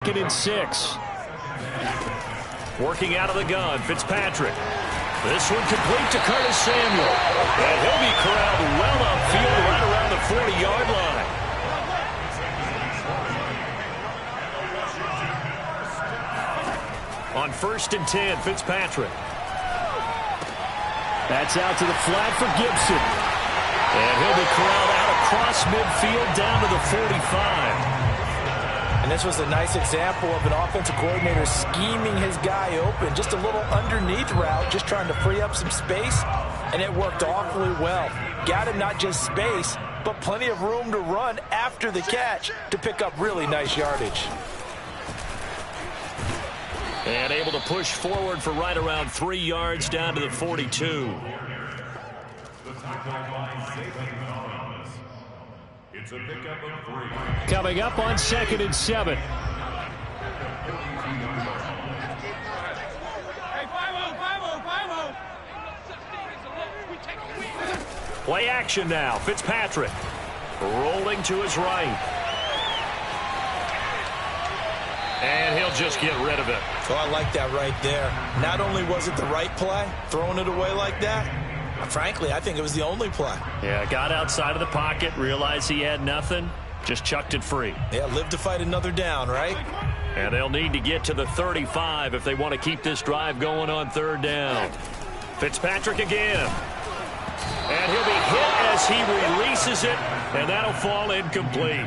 2nd and 6. Working out of the gun, Fitzpatrick. This one complete to Curtis Samuel. And he'll be corralled well upfield right around the 40-yard line. On 1st and 10, Fitzpatrick. That's out to the flat for Gibson. And he'll be corralled out across midfield down to the 45. And this was a nice example of an offensive coordinator scheming his guy open. Just a little underneath route, just trying to free up some space. And it worked awfully well. Got him not just space, but plenty of room to run after the catch to pick up really nice yardage. And able to push forward for right around 3 yards down to the 42. It's a pickup of 3. Coming up on 2nd and 7. Play action now. Fitzpatrick rolling to his right. And he'll just get rid of it. Oh, I like that right there. Not only was it the right play, throwing it away like that, frankly, I think it was the only play. Yeah, got outside of the pocket, realized he had nothing, just chucked it free. Yeah, live to fight another down, right? And they'll need to get to the 35 if they want to keep this drive going on 3rd down. Fitzpatrick again. And he'll be hit as he releases it, and that'll fall incomplete.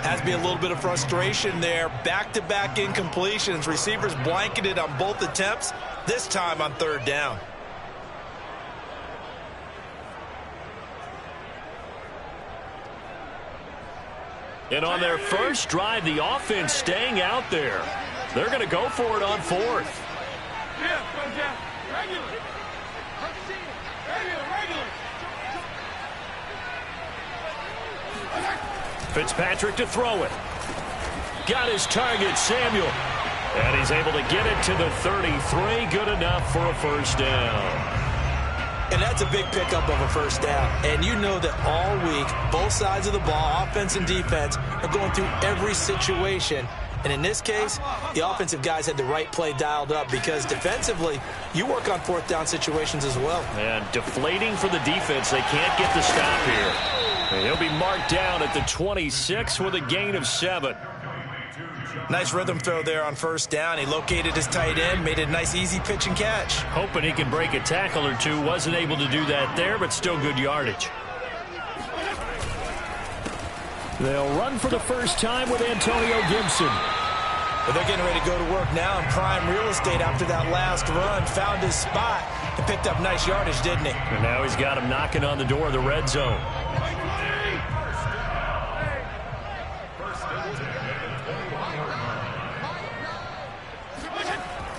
Has to be a little bit of frustration there. Back-to-back incompletions. Receivers blanketed on both attempts, this time on 3rd down. And on their first drive, the offense staying out there. They're going to go for it on 4th. Fitzpatrick to throw it. Got his target, Samuel. And he's able to get it to the 33. Good enough for a 1st down. And that's a big pickup of a 1st down. And you know that all week, both sides of the ball, offense and defense, are going through every situation. And in this case, the offensive guys had the right play dialed up because defensively, you work on 4th down situations as well. And deflating for the defense. They can't get the stop here. And he'll be marked down at the 26 with a gain of 7. Nice rhythm throw there on 1st down. He located his tight end, made a nice easy pitch and catch. Hoping he can break a tackle or two. Wasn't able to do that there, but still good yardage. They'll run for the first time with Antonio Gibson. But they're getting ready to go to work now in prime real estate after that last run. Found his spot and picked up nice yardage, didn't he? And now he's got him knocking on the door of the red zone.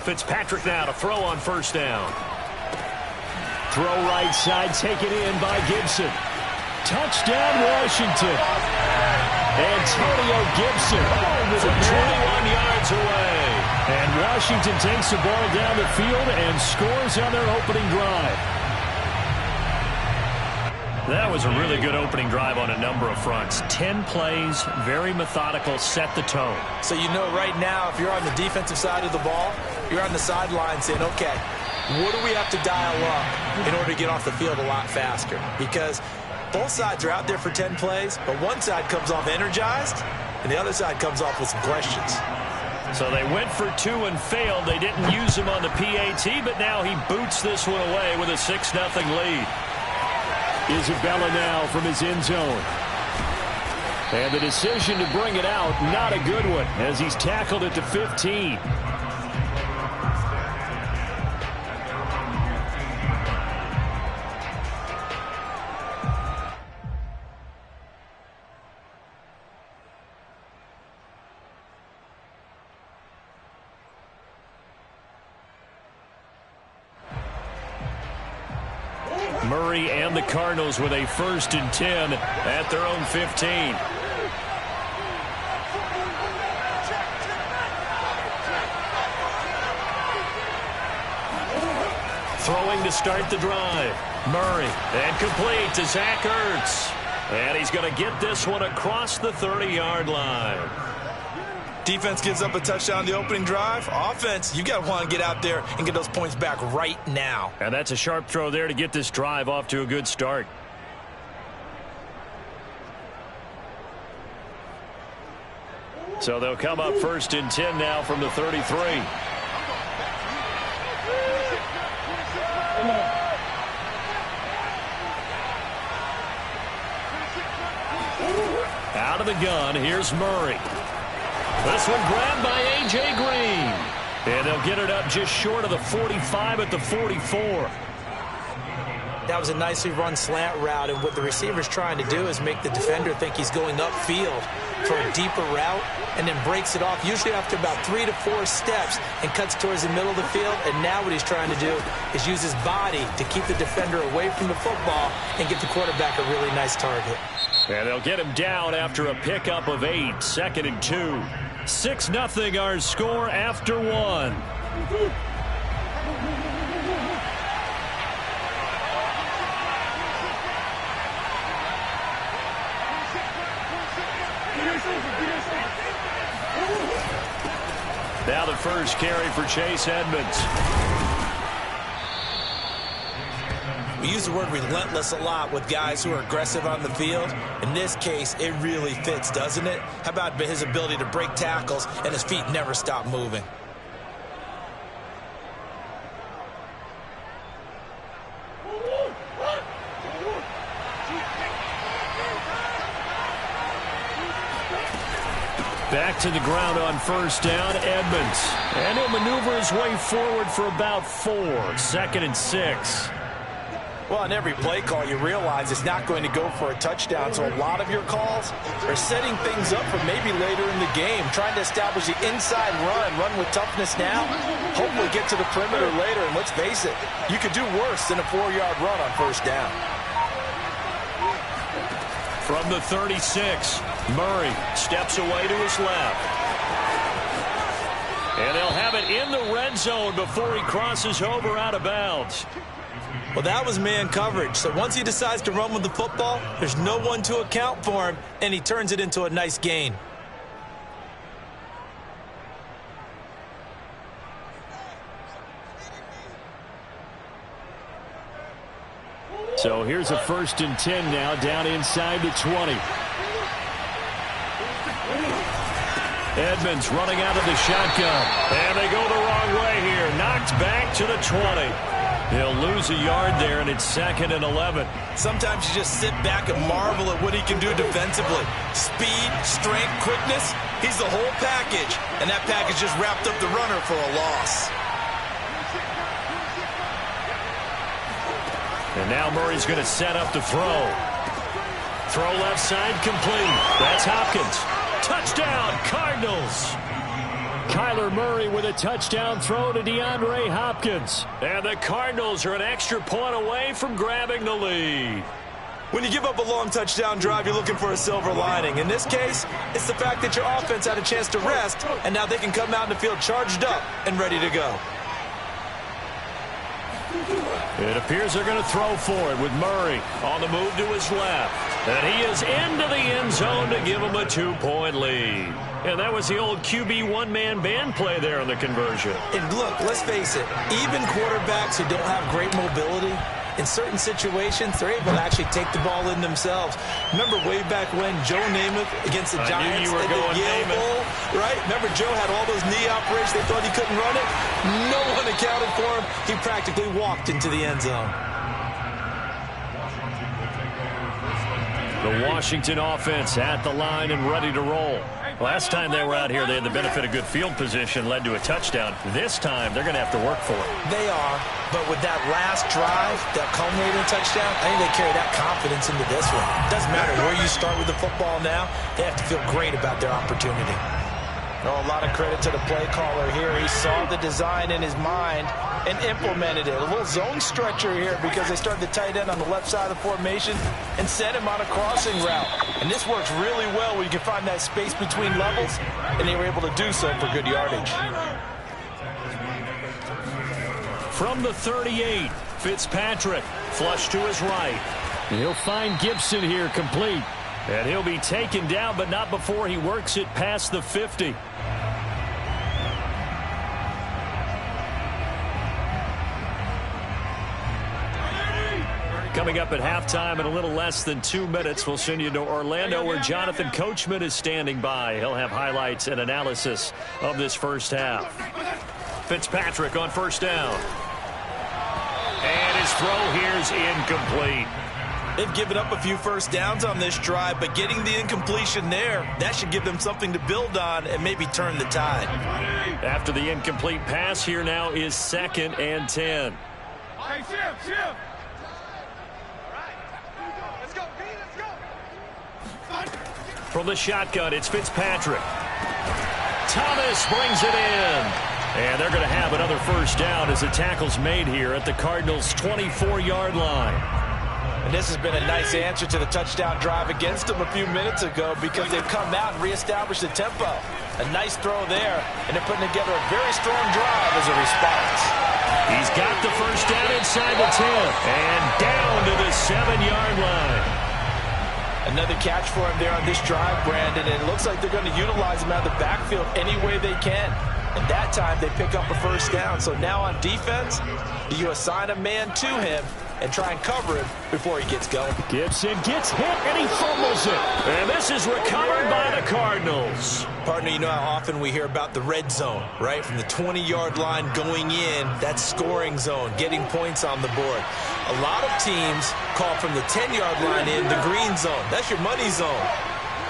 Fitzpatrick now to throw on 1st down. Throw right side, taken in by Gibson. Touchdown, Washington. Antonio Gibson from 21 yards away. And Washington takes the ball down the field and scores on their opening drive. That was a really good opening drive on a number of fronts. 10 plays, very methodical, set the tone. So you know right now, if you're on the defensive side of the ball, you're on the sideline saying, okay, what do we have to dial up in order to get off the field a lot faster? Because both sides are out there for 10 plays, but one side comes off energized, and the other side comes off with some questions. So they went for 2 and failed. They didn't use him on the PAT, but now he boots this one away with a 6-0 lead. Isabella now from his end zone. And the decision to bring it out, not a good one, as he's tackled it to 15. Murray and the Cardinals with a 1st and 10 at their own 15. Throwing to start the drive. Murray, and complete to Zach Ertz. And he's going to get this one across the 30-yard line. Defense gives up a touchdown the opening drive. Offense, you got to want to get out there and get those points back right now. And that's a sharp throw there to get this drive off to a good start. So they'll come up 1st and 10 now from the 33. Out of the gun, here's Murray. This one grabbed by A.J. Green. And they'll get it up just short of the 45 at the 44. That was a nicely run slant route, and what the receiver's trying to do is make the defender think he's going upfield for a deeper route, and then breaks it off, usually after about 3 to 4 steps, and cuts towards the middle of the field. And now what he's trying to do is use his body to keep the defender away from the football and get the quarterback a really nice target. And they'll get him down after a pickup of 8, 2nd and 2. 6-0 our score after 1. Now the first carry for Chase Edmonds. We use the word relentless a lot with guys who are aggressive on the field. In this case, it really fits, doesn't it? How about his ability to break tackles and his feet never stop moving? Back to the ground on 1st down, Edmonds. And he'll maneuver his way forward for about 4, 2nd and 6. Well, in every play call, you realize it's not going to go for a touchdown, so a lot of your calls are setting things up for maybe later in the game, trying to establish the inside run with toughness now, hopefully get to the perimeter later, and let's face it, you could do worse than a 4-yard run on 1st down. From the 36, Murray steps away to his left. And they'll have it in the red zone before he crosses over out of bounds. Well, that was man coverage. So once he decides to run with the football, there's no one to account for him, and he turns it into a nice gain. So here's a 1st and 10 now, down inside the 20. Edmonds running out of the shotgun. And they go the wrong way here. Knocked back to the 20. He'll lose a yard there, and it's 2nd and 11. Sometimes you just sit back and marvel at what he can do defensively. Speed, strength, quickness. He's the whole package. And that package just wrapped up the runner for a loss. And now Murray's going to set up the throw. Throw left side complete. That's Hopkins. Touchdown, Cardinals. Kyler Murray with a touchdown throw to DeAndre Hopkins. And the Cardinals are an extra point away from grabbing the lead. When you give up a long touchdown drive, you're looking for a silver lining. In this case, it's the fact that your offense had a chance to rest, and now they can come out in the field charged up and ready to go. It appears they're going to throw for it with Murray on the move to his left. And he is into the end zone to give him a 2-point lead. And that was the old QB one-man band play there on the conversion. And look, let's face it, even quarterbacks who don't have great mobility, in certain situations, they're able to actually take the ball in themselves. Remember way back when Joe Namath against the Giants at the Yale Bowl, right? Remember Joe had all those knee operations. They thought he couldn't run it. No one accounted for him. He practically walked into the end zone. The Washington offense at the line and ready to roll. Last time they were out here, they had the benefit of good field position, led to a touchdown. This time, they're going to have to work for it. They are, but with that last drive, that culminating touchdown, I think they carry that confidence into this one. Doesn't matter where you start with the football now, they have to feel great about their opportunity. Oh, a lot of credit to the play caller here. He saw the design in his mind and implemented it. A little zone stretcher here because they started the tight end on the left side of the formation and sent him on a crossing route. And this works really well where you can find that space between levels, and they were able to do so for good yardage. From the 38, Fitzpatrick, flush to his right. He'll find Gibson here complete. And he'll be taken down, but not before he works it past the 50. Coming up at halftime in a little less than 2 minutes, we'll send you to Orlando where Jonathan Coachman is standing by. He'll have highlights and analysis of this first half. Fitzpatrick on first down. And his throw here is incomplete. They've given up a few first downs on this drive, but getting the incompletion there, that should give them something to build on and maybe turn the tide. After the incomplete pass, here now is 2nd and 10. Hey, Chip. From the shotgun, it's Fitzpatrick. Thomas brings it in. And they're going to have another first down as the tackle's made here at the Cardinals' 24-yard line. And this has been a nice answer to the touchdown drive against them a few minutes ago because they've come out and reestablished the tempo. A nice throw there, and they're putting together a very strong drive as a response. He's got the first down inside the 10 and down to the 7-yard line. Another catch for him there on this drive, Brandon, and it looks like they're going to utilize him out of the backfield any way they can. And that time they pick up a first down. So now on defense, do you assign a man to him and try and cover him before he gets going? Gibson gets hit and he fumbles it. And this is recovered by the Cardinals. Partner, you know how often we hear about the red zone, right? From the 20-yard line going in, that scoring zone, getting points on the board. A lot of teams call from the 10-yard line in the green zone. That's your money zone.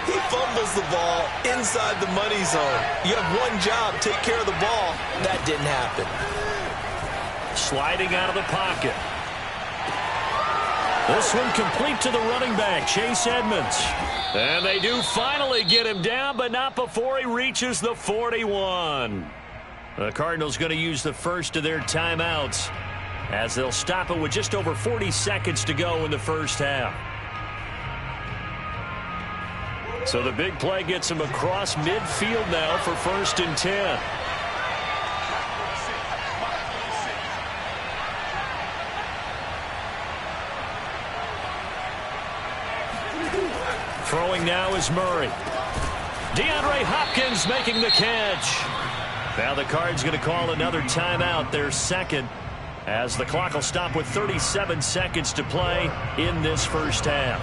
He fumbles the ball inside the money zone. You have one job, take care of the ball. That didn't happen. Sliding out of the pocket. This one complete to the running back, Chase Edmonds. And they do finally get him down, but not before he reaches the 41. The Cardinals going to use the first of their timeouts as they'll stop it with just over 40 seconds to go in the first half. So the big play gets him across midfield now for 1st and 10. Throwing now is Murray. DeAndre Hopkins making the catch. Now the Cards going to call another timeout, their second, as the clock will stop with 37 seconds to play in this first half.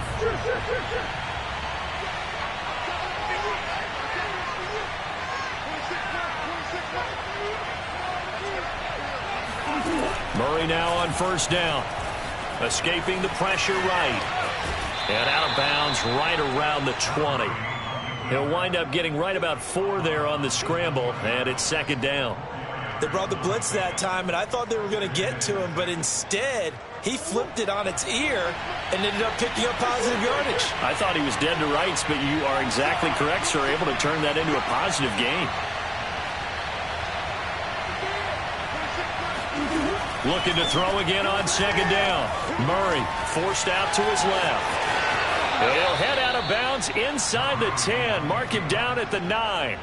Murray now on first down. Escaping the pressure right. And out of bounds right around the 20. He'll wind up getting right about 4 there on the scramble, and it's 2nd down. They brought the blitz that time, and I thought they were going to get to him, but instead he flipped it on its ear and ended up picking up positive yardage. I thought he was dead to rights, but you are exactly correct, sir. Able to turn that into a positive gain. Looking to throw again on 2nd down. Murray forced out to his left. He'll head out of bounds inside the 10. Mark him down at the 9.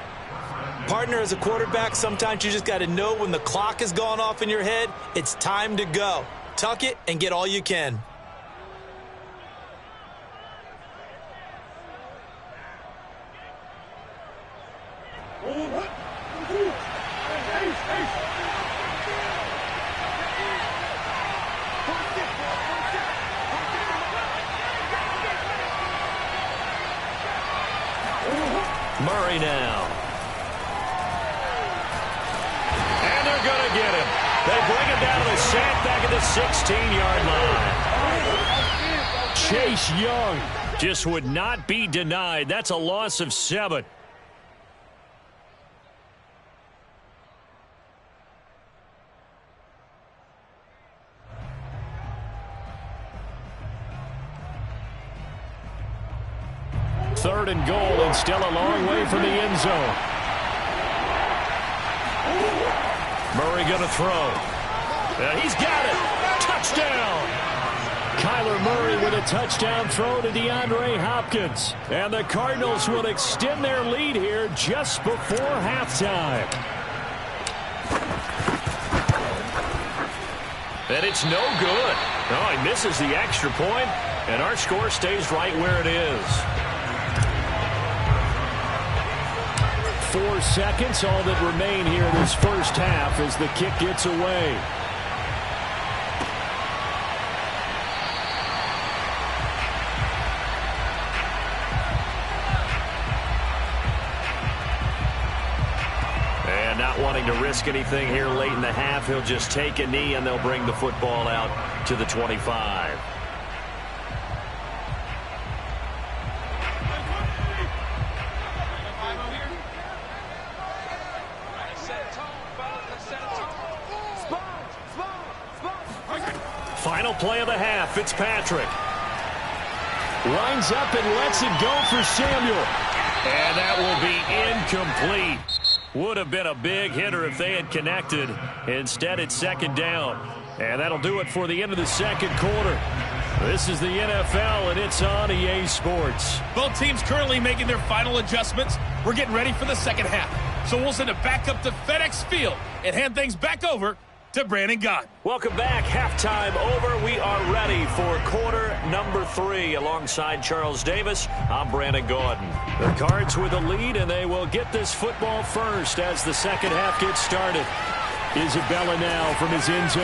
Partner, as a quarterback, sometimes you just got to know when the clock has gone off in your head, it's time to go. Tuck it and get all you can. Murray now. And they're going to get him. They bring him down to the sack back at the 16-yard line. Chase Young just would not be denied. That's a loss of 7. Third and goal, and still a long way from the end zone. Murray going to throw. He's got it. Touchdown. Kyler Murray with a touchdown throw to DeAndre Hopkins. And the Cardinals will extend their lead here just before halftime. And it's no good. Oh, he misses the extra point, and our score stays right where it is. 4 seconds, all that remain here in this first half as the kick gets away. And not wanting to risk anything here late in the half, he'll just take a knee, and they'll bring the football out to the 25. Final play of the half, Fitzpatrick. Lines up and lets it go for Samuel. And that will be incomplete. Would have been a big hitter if they had connected. Instead, it's second down. And that'll do it for the end of the second quarter. This is the NFL, and it's on EA Sports. Both teams currently making their final adjustments. We're getting ready for the second half. So we'll send it back up to FedEx Field and hand things back over to Brandon Gott. Welcome back. Halftime over. We are ready for quarter number 3. Alongside Charles Davis, I'm Brandon Gaudin. The Cards with a lead, and they will get this football first as the second half gets started. Isabella now from his end zone.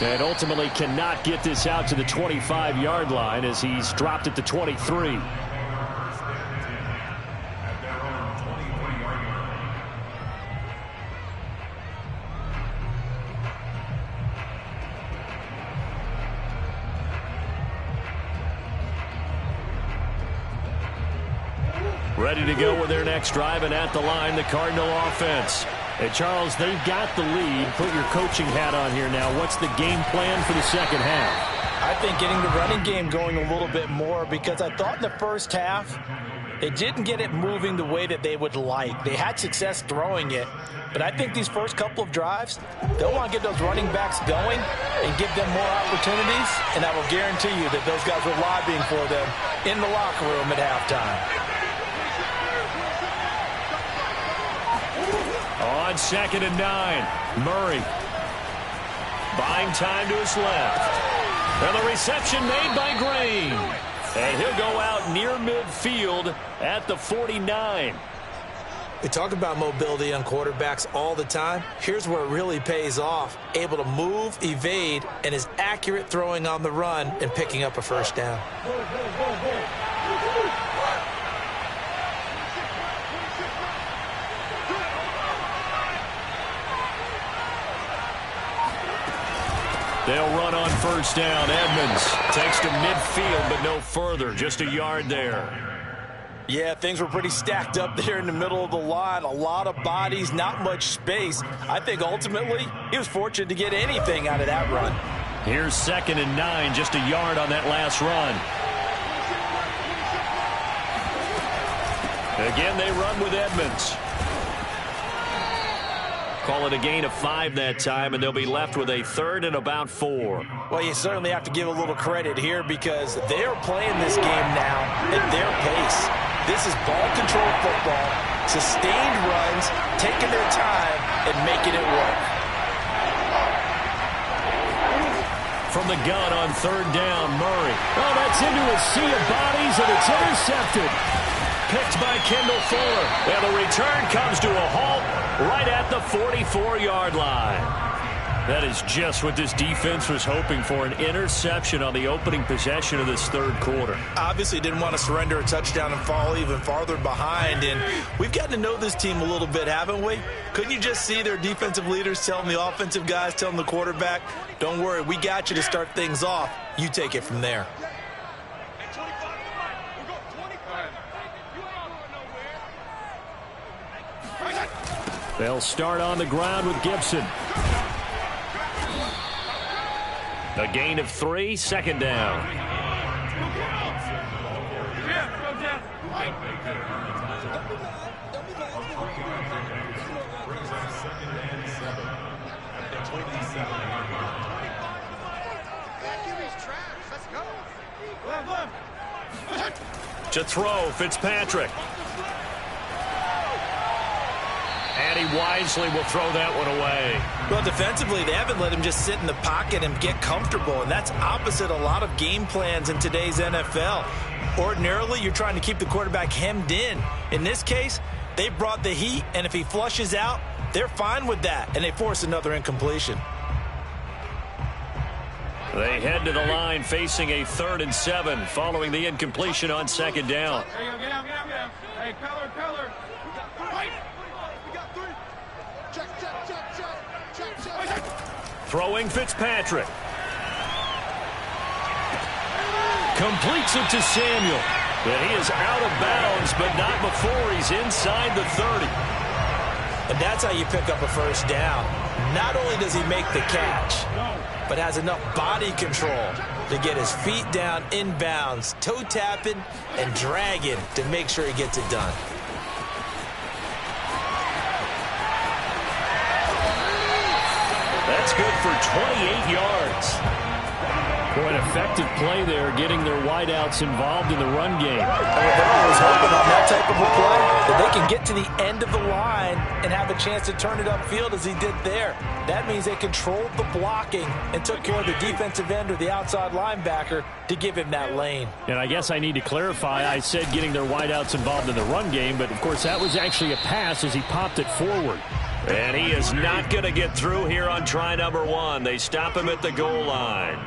And ultimately cannot get this out to the 25-yard line as he's dropped at the 23. Ready to go with their next drive, and at the line, the Cardinal offense. And Charles, they've got the lead. Put your coaching hat on here now. What's the game plan for the second half? I think getting the running game going a little bit more, because I thought in the first half they didn't get it moving the way that they would like. They had success throwing it, but I think these first couple of drives, they'll want to get those running backs going and give them more opportunities, and I will guarantee you that those guys were lobbying for them in the locker room at halftime. On 2nd and 9, Murray buying time to his left. And the reception made by Green. And he'll go out near midfield at the 49. We talk about mobility on quarterbacks all the time. Here's where it really pays off. Able to move, evade, and is accurate throwing on the run and picking up a first down. They'll run on first down. Edmonds takes to midfield, but no further. Just a yard there. Yeah, things were pretty stacked up there in the middle of the line. A lot of bodies, not much space. I think ultimately he was fortunate to get anything out of that run. Here's 2nd and 9, just a yard on that last run. Again, they run with Edmonds. Call it a gain of 5 that time, and they'll be left with a 3rd and about 4. Well, you certainly have to give a little credit here because they're playing this game now at their pace. This is ball control football, sustained runs, taking their time and making it work. From the gun on 3rd down, Murray. Oh, that's into a sea of bodies, and it's intercepted. Picked by Kendall Fuller. And the return comes to a halt right at the 44-yard line. That is just what this defense was hoping for, an interception on the opening possession of this third quarter. Obviously didn't want to surrender a touchdown and fall even farther behind, and we've gotten to know this team a little bit, haven't we? Couldn't you just see their defensive leaders telling the offensive guys, telling the quarterback, don't worry, we got you to start things off. You take it from there. They'll start on the ground with Gibson. A gain of 3, 2nd down. To throw, Fitzpatrick. And he wisely will throw that one away. Well, defensively, they haven't let him just sit in the pocket and get comfortable, and that's opposite a lot of game plans in today's NFL. Ordinarily, you're trying to keep the quarterback hemmed in. In this case, they brought the heat, and if he flushes out, they're fine with that, and they force another incompletion. They head to the line facing a 3rd and 7 following the incompletion on 2nd down. Hey, color. Throwing Fitzpatrick. Completes it to Samuel. And he is out of bounds, but not before he's inside the 30. And that's how you pick up a first down. Not only does he make the catch, but has enough body control to get his feet down inbounds, toe tapping and dragging to make sure he gets it done. That's good for 28 yards. Quite effective play there, getting their wideouts involved in the run game. They're always hoping on that type of a play that they can get to the end of the line and have a chance to turn it upfield as he did there. That means they controlled the blocking and took care of the defensive end or the outside linebacker to give him that lane. And I guess I need to clarify, I said getting their wideouts involved in the run game, but of course that was actually a pass as he popped it forward. And he is not going to get through here on try number 1. They stop him at the goal line.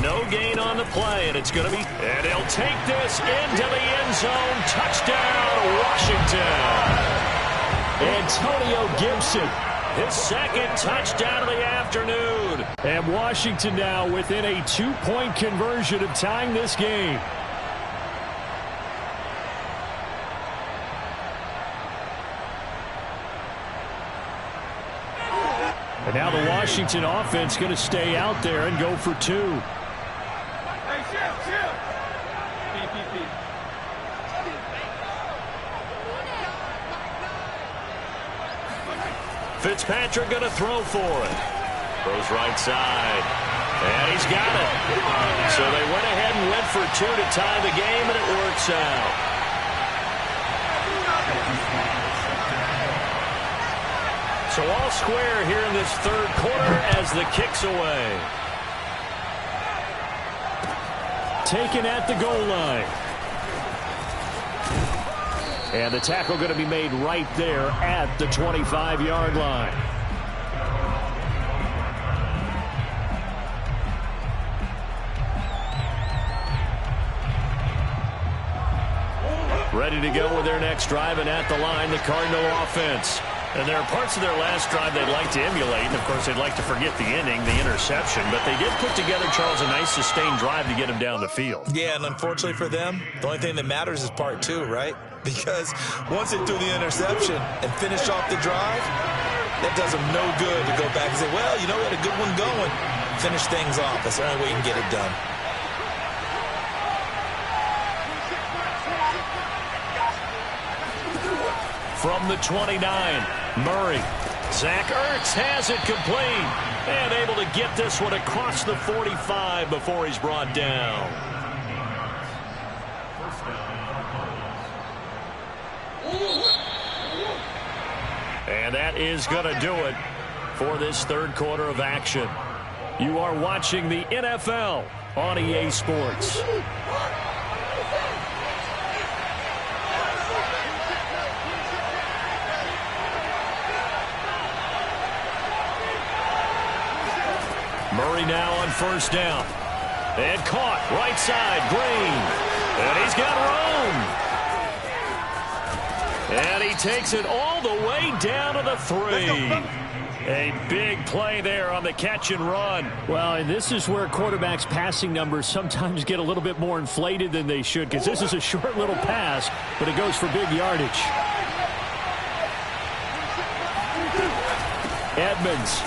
No gain on the play, and it's going to be... And he'll take this into the end zone. Touchdown, Washington. Antonio Gibson, his second touchdown of the afternoon. And Washington now within a 2-point conversion of tying this game. And now the Washington offense going to stay out there and go for 2. Hey, Chip. Fitzpatrick going to throw for it. Throws right side. And he's got it. So they went ahead and went for 2 to tie the game, and it works out. So all square here in this third quarter as the kick's away. Taken at the goal line. And the tackle going to be made right there at the 25-yard line. Ready to go with their next drive, and at the line, the Cardinal offense. And there are parts of their last drive they'd like to emulate. And, of course, they'd like to forget the inning, the interception. But they did put together, Charles, a nice sustained drive to get him down the field. Yeah, and unfortunately for them, the only thing that matters is part 2, right? Because once they threw the interception and finished off the drive, that does them no good to go back and say, well, you know, we had a good one going. Finish things off. That's the only way you can get it done. From the 29, Murray. Zach Ertz has it complete. And able to get this one across the 45 before he's brought down. And that is going to do it for this third quarter of action. You are watching the NFL on EA Sports. Murray now on first down. And caught right side, Green. And he's got room. And he takes it all the way down to the 3. A big play there on the catch and run. Well, and this is where quarterbacks' passing numbers sometimes get a little bit more inflated than they should, because this is a short little pass, but it goes for big yardage. Edmonds.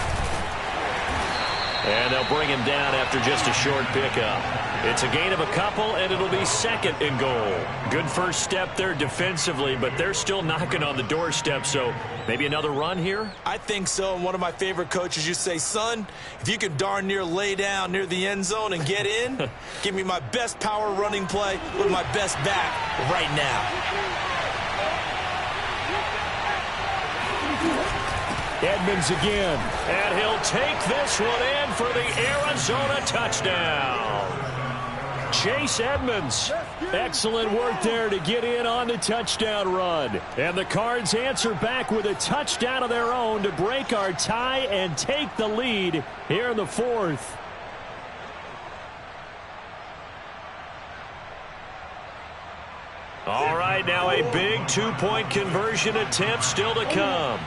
And they'll bring him down after just a short pickup. It's a gain of a couple, and it'll be second and goal. Good first step there defensively, but they're still knocking on the doorstep, so maybe another run here? I think so. And one of my favorite coaches, you say, son, if you can darn near lay down near the end zone and get in, give me my best power running play with my best back right now. Edmonds again, and he'll take this one in for the Arizona touchdown. Chase Edmonds, excellent work there to get in on the touchdown run. And the Cards answer back with a touchdown of their own to break our tie and take the lead here in the fourth. All right, now a big 2-point conversion attempt still to come.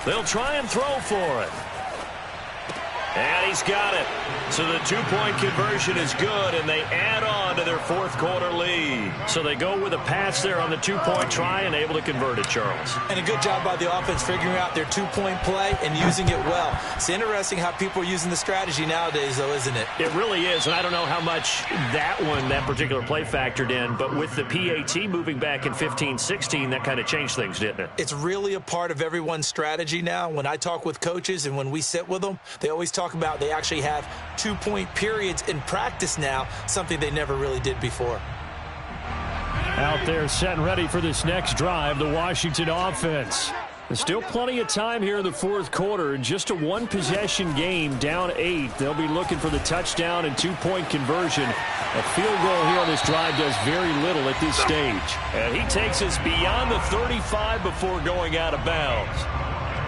They'll try and throw for it. And he's got it. So the two-point conversion is good, and they add on to their fourth quarter lead. So they go with a pass there on the two-point try and able to convert it, Charles. And a good job by the offense figuring out their two-point play and using it well. It's interesting how people are using the strategy nowadays, though, isn't it? It really is, and I don't know how much that particular play factored in, but with the PAT moving back in 15-16, that kind of changed things, didn't it? It's really a part of everyone's strategy now. When I talk with coaches and when we sit with them, they always talk about they actually have two-point periods in practice now, something they never really did before. Out there set and ready for this next drive, the Washington offense. There's still plenty of time here in the fourth quarter. Just a one-possession game, down 8. They'll be looking for the touchdown and two-point conversion. A field goal here on this drive does very little at this stage. And he takes us beyond the 35 before going out of bounds.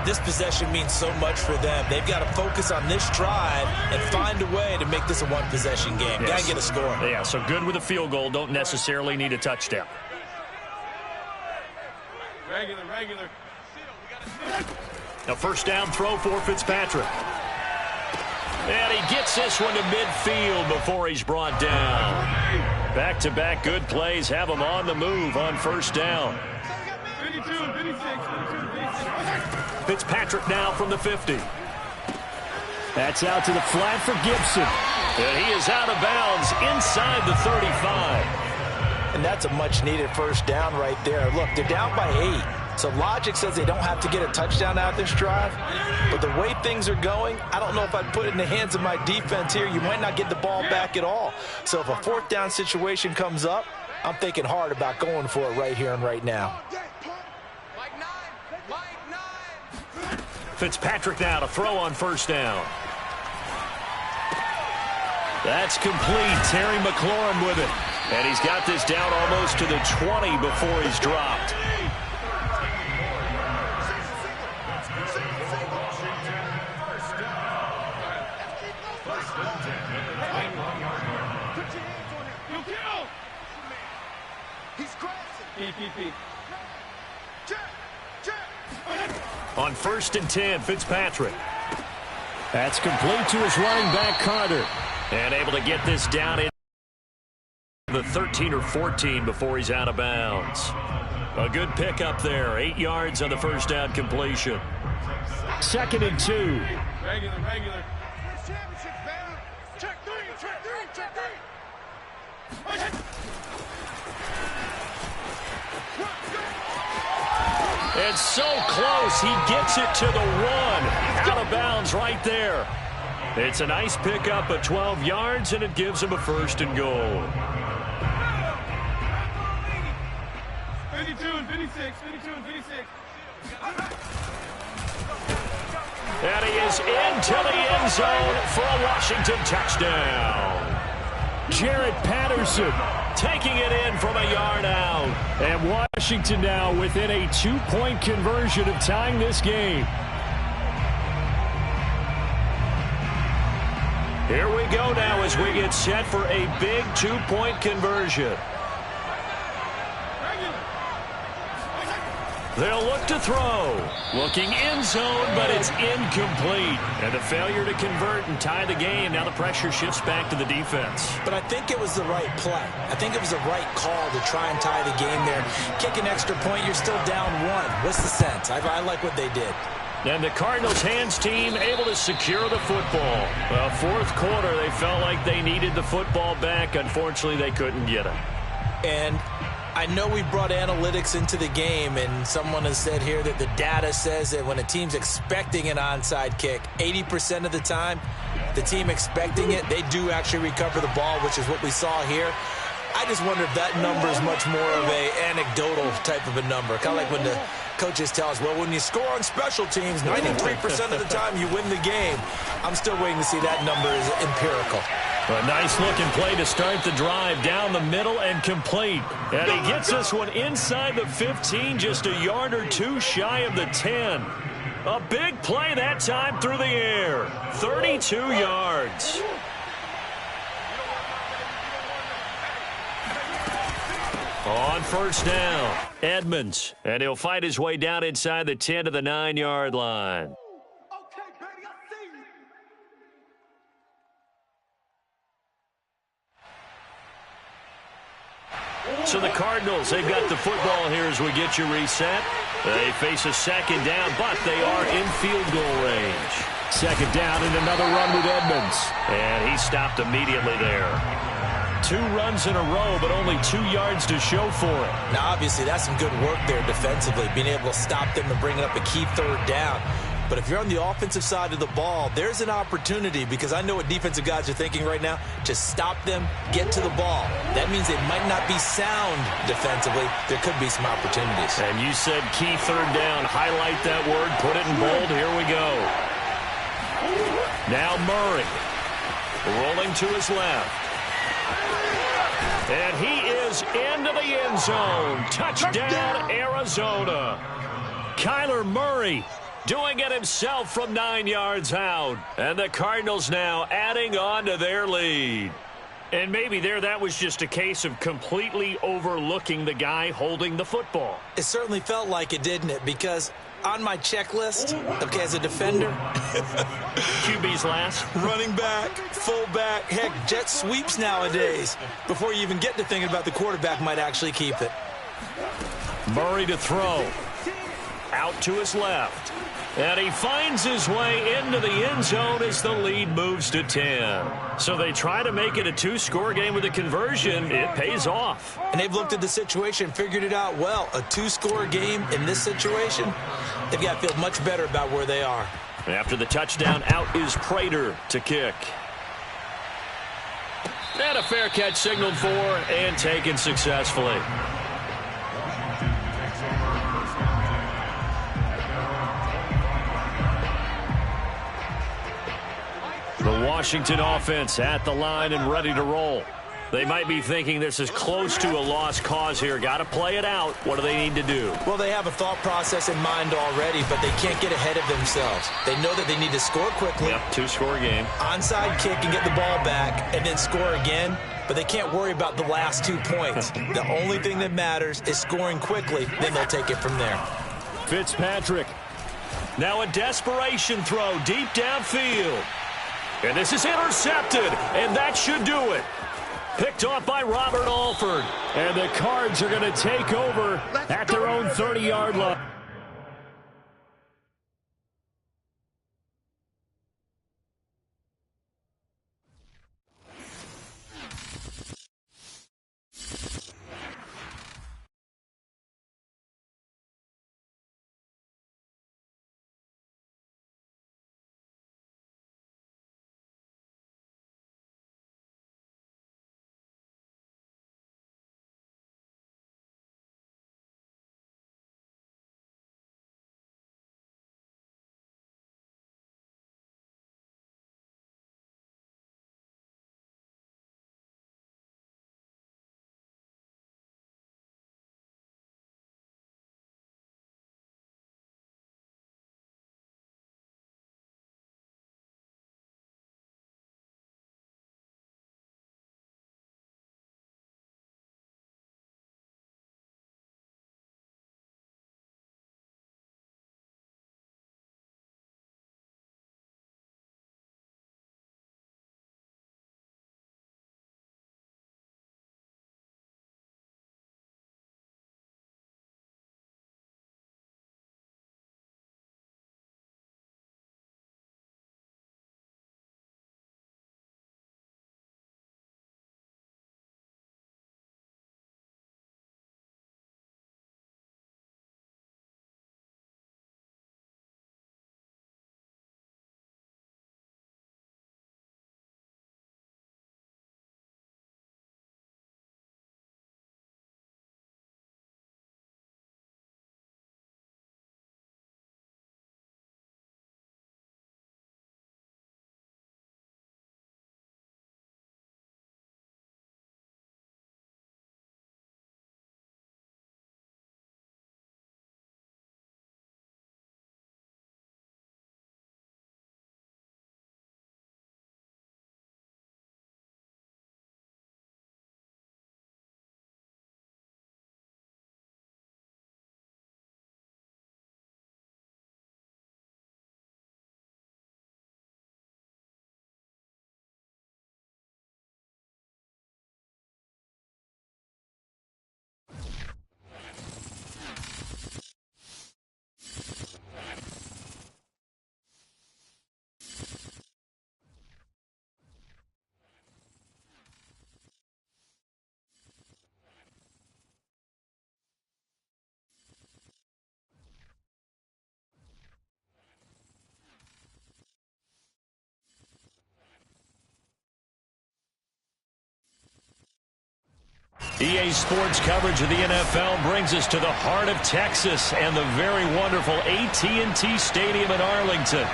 This possession means so much for them. They've got to focus on this drive and find a way to make this a one-possession game. Yes. Got to get a score. Yeah, so good with a field goal. Don't necessarily need a touchdown. Regular. A first down throw for Fitzpatrick. And he gets this one to midfield before he's brought down. Back-to-back good plays have him on the move on first down. 52, 56. Fitzpatrick now from the 50. That's out to the flat for Gibson. And he is out of bounds inside the 35. And that's a much-needed first down right there. Look, they're down by 8. So logic says they don't have to get a touchdown out of this drive. But the way things are going, I don't know if I'd put it in the hands of my defense here. You might not get the ball back at all. So if a fourth down situation comes up, I'm thinking hard about going for it right here and right now. Fitzpatrick now to throw on first down. That's complete. Terry McLaurin with it. And he's got this down almost to the 20 before he's dropped. On first and 10, Fitzpatrick. That's complete to his running back, Carter. And able to get this down in the 13 or 14 before he's out of bounds. A good pickup there. 8 yards on the first down completion. Second and 2. Regular. Check three. It's so close. He gets it to the 1. Out of bounds right there. It's a nice pickup of 12 yards, and it gives him a first and goal. 52 and 56. And he is into the end zone for a Washington touchdown. Jared Patterson taking it in from a yard out. And Washington now within a 2-point conversion of tying this game. Here we go now as we get set for a big 2-point conversion. They'll look to throw. Looking end zone, but it's incomplete. And a failure to convert and tie the game. Now the pressure shifts back to the defense. But I think it was the right play. I think it was the right call to try and tie the game there. Kick an extra point, you're still down 1. What's the sense? I like what they did. And the Cardinals hands team able to secure the football. Well, fourth quarter, they felt like they needed the football back. Unfortunately, they couldn't get it. And I know we brought analytics into the game, and someone has said here that the data says that when a team's expecting an onside kick, 80% of the time, the team expecting it, they do actually recover the ball, which is what we saw here. I just wonder if that number is much more of a anecdotal type of a number. Kind of like when the coaches tell us, well, when you score on special teams, 93% of the time you win the game. I'm still waiting to see that number is empirical. A nice-looking play to start the drive down the middle and complete. And he gets this one inside the 15, just a yard or 2 shy of the 10. A big play that time through the air. 32 yards. On first down, Edmonds. And he'll fight his way down inside the 10 to the 9-yard line. So the Cardinals, they've got the football here as we get you reset. They face a second down, but they are in field goal range. Second down and another run with Edmonds. And he stopped immediately there. 2 runs in a row, but only 2 yards to show for it. Now, obviously, that's some good work there defensively, being able to stop them and bring up a key third down. But if you're on the offensive side of the ball, there's an opportunity, because I know what defensive guys are thinking right now. Just stop them, get to the ball. That means they might not be sound defensively. There could be some opportunities. And you said key third down. Highlight that word. Put it in bold. Here we go. Now Murray rolling to his left. And he is into the end zone. Touchdown, Arizona. Kyler Murray doing it himself from 9 yards out. And the Cardinals now adding on to their lead. And maybe that was just a case of completely overlooking the guy holding the football. It certainly felt like it, didn't it? Because on my checklist, okay, as a defender, QB's last. running back, fullback, heck, jet sweeps nowadays. Before you even get to thinking about the quarterback might actually keep it. Murray to throw. Out to his left. And he finds his way into the end zone as the lead moves to 10. So they try to make it a 2-score game with a conversion. It pays off. And they've looked at the situation, figured it out well. A 2-score game in this situation, they've got to feel much better about where they are. After the touchdown, out is Prater to kick. And a fair catch signaled for and taken successfully. The Washington offense at the line and ready to roll. They might be thinking this is close to a lost cause here. Got to play it out. What do they need to do? Well, they have a thought process in mind already, but they can't get ahead of themselves. They know that they need to score quickly. Yep, 2-score game. Onside kick and get the ball back and then score again. But they can't worry about the last 2 points. The only thing that matters is scoring quickly. Then they'll take it from there. Fitzpatrick. Now a desperation throw deep downfield. And this is intercepted, and that should do it. Picked off by Robert Alford. And the Cards are going to take over at their own 30-yard line. EA Sports coverage of the NFL brings us to the heart of Texas and the very wonderful AT&T Stadium in Arlington.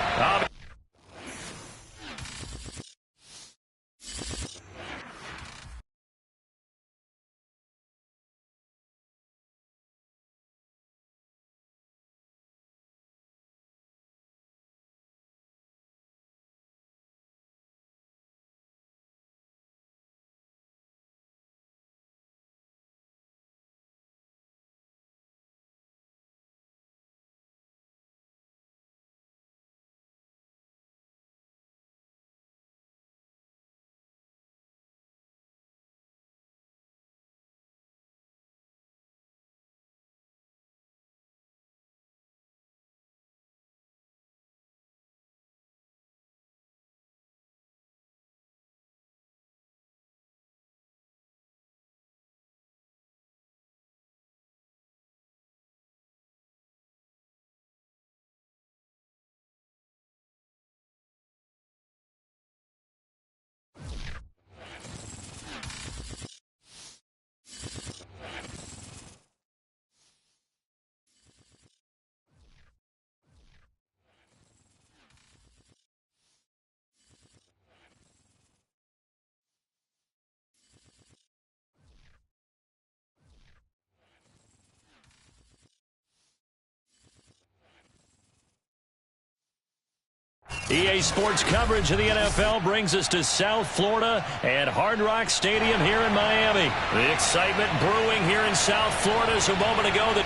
EA Sports coverage of the NFL brings us to South Florida and Hard Rock Stadium here in Miami. The excitement brewing here in South Florida as a moment ago.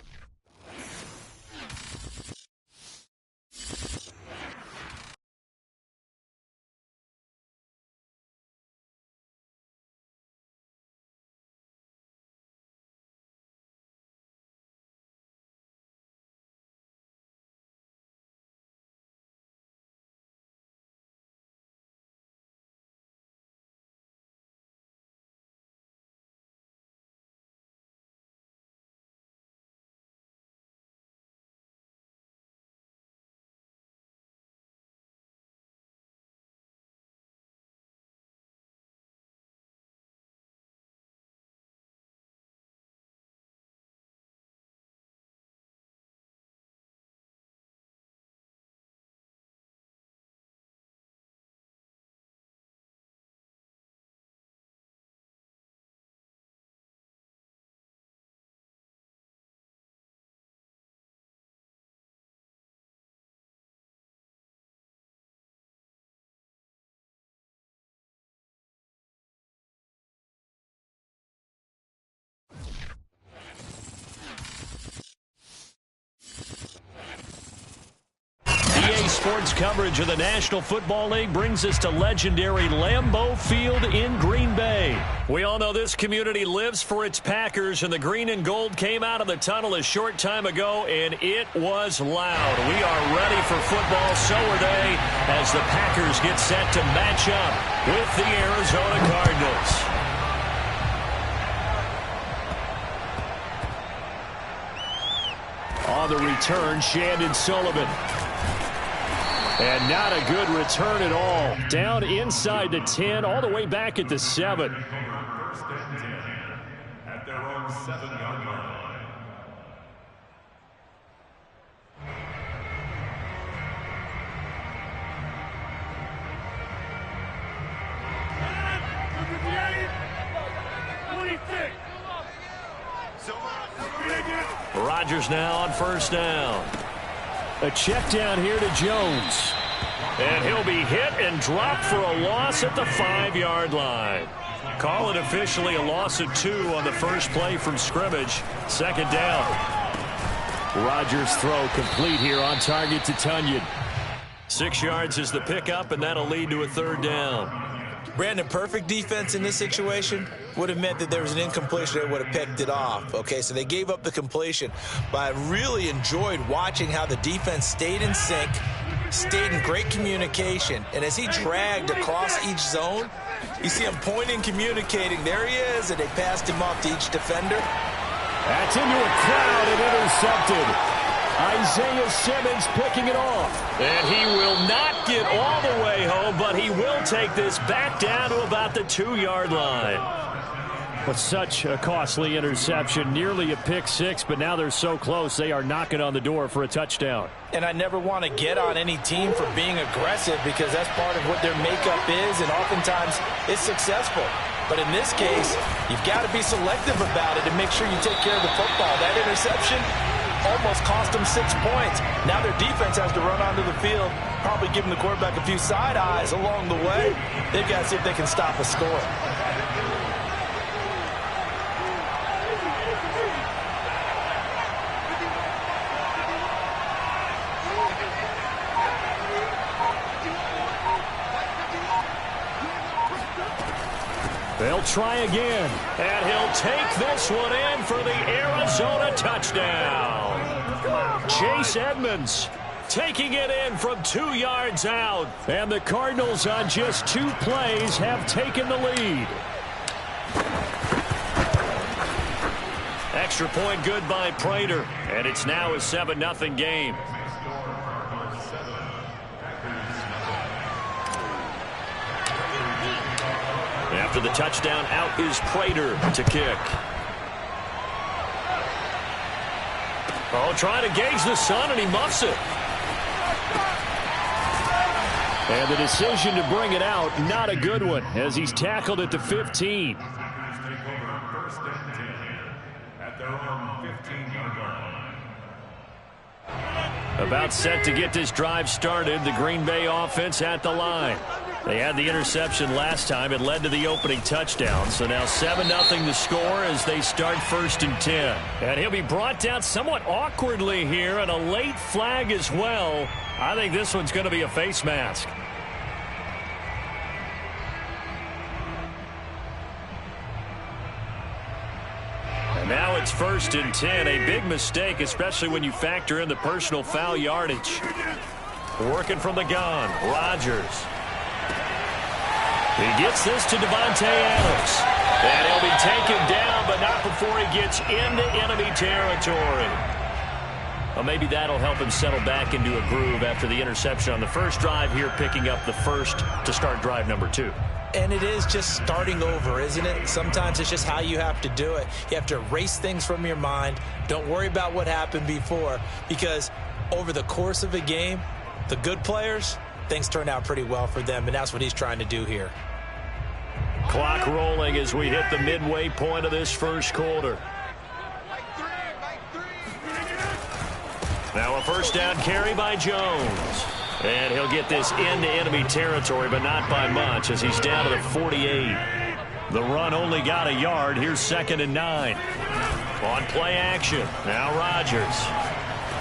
EA Sports coverage of the National Football League brings us to legendary Lambeau Field in Green Bay. We all know this community lives for its Packers, and the green and gold came out of the tunnel a short time ago, and it was loud. We are ready for football, so are they, as the Packers get set to match up with the Arizona Cardinals. On the return, Shandon Sullivan. And not a good return at all. Down inside the 10, all the way back at the 7. First and 10 at their own 7-yard line. Rodgers now on first down. A check down here to Jones. And he'll be hit and dropped for a loss at the 5-yard line. Call it officially a loss of 2 on the first play from scrimmage. Second down. Rodgers' throw complete here on target to Tunyon. 6 yards is the pickup, and that'll lead to a third down. Brandon, perfect defense in this situation would have meant that there was an incompletion that would have picked it off. Okay, so they gave up the completion. But I really enjoyed watching how the defense stayed in sync, stayed in great communication. And as he dragged across each zone, you see him pointing, communicating. There he is, and they passed him off to each defender. That's into a crowd and intercepted. Isaiah Simmons picking it off. And he will not get all the way home, but he will take this back down to about the 2-yard line. But such a costly interception, nearly a pick-6, but now they're so close they are knocking on the door for a touchdown. And I never want to get on any team for being aggressive because that's part of what their makeup is, and oftentimes it's successful. But in this case, you've got to be selective about it and make sure you take care of the football. That interception almost cost them 6 points. Now their defense has to run onto the field, probably giving the quarterback a few side eyes along the way. They've got to see if they can stop a score. They'll try again, and he'll take this one in for the Arizona touchdown. Chase Edmonds taking it in from 2 yards out, and the Cardinals on just 2 plays have taken the lead. Extra point good by Prater, and it's now a 7-0 game. After the touchdown, out is Prater to kick. Oh, trying to gauge the sun, and he muffs it. And the decision to bring it out, not a good one, as he's tackled at the 15. About set to get this drive started, the Green Bay offense at the line. They had the interception last time. It led to the opening touchdown. So now 7-0 the score as they start 1st and 10. And he'll be brought down somewhat awkwardly here, and a late flag as well. I think this one's going to be a face mask. And now it's 1st and 10. A big mistake, especially when you factor in the personal foul yardage. Working from the gun, Rodgers. He gets this to Devontae Adams. And he'll be taken down, but not before he gets into enemy territory. Well, maybe that'll help him settle back into a groove after the interception on the first drive here, picking up the first to start drive number 2. And it is just starting over, isn't it? Sometimes it's just how you have to do it. You have to erase things from your mind. Don't worry about what happened before, because over the course of a game, the good players, things turn out pretty well for them, and that's what he's trying to do here. Clock rolling as we hit the midway point of this first quarter. Now a first down carry by Jones. And he'll get this into enemy territory, but not by much, as he's down to the 48. The run only got a yard. Here's 2nd and 9. On play action. Now Rodgers.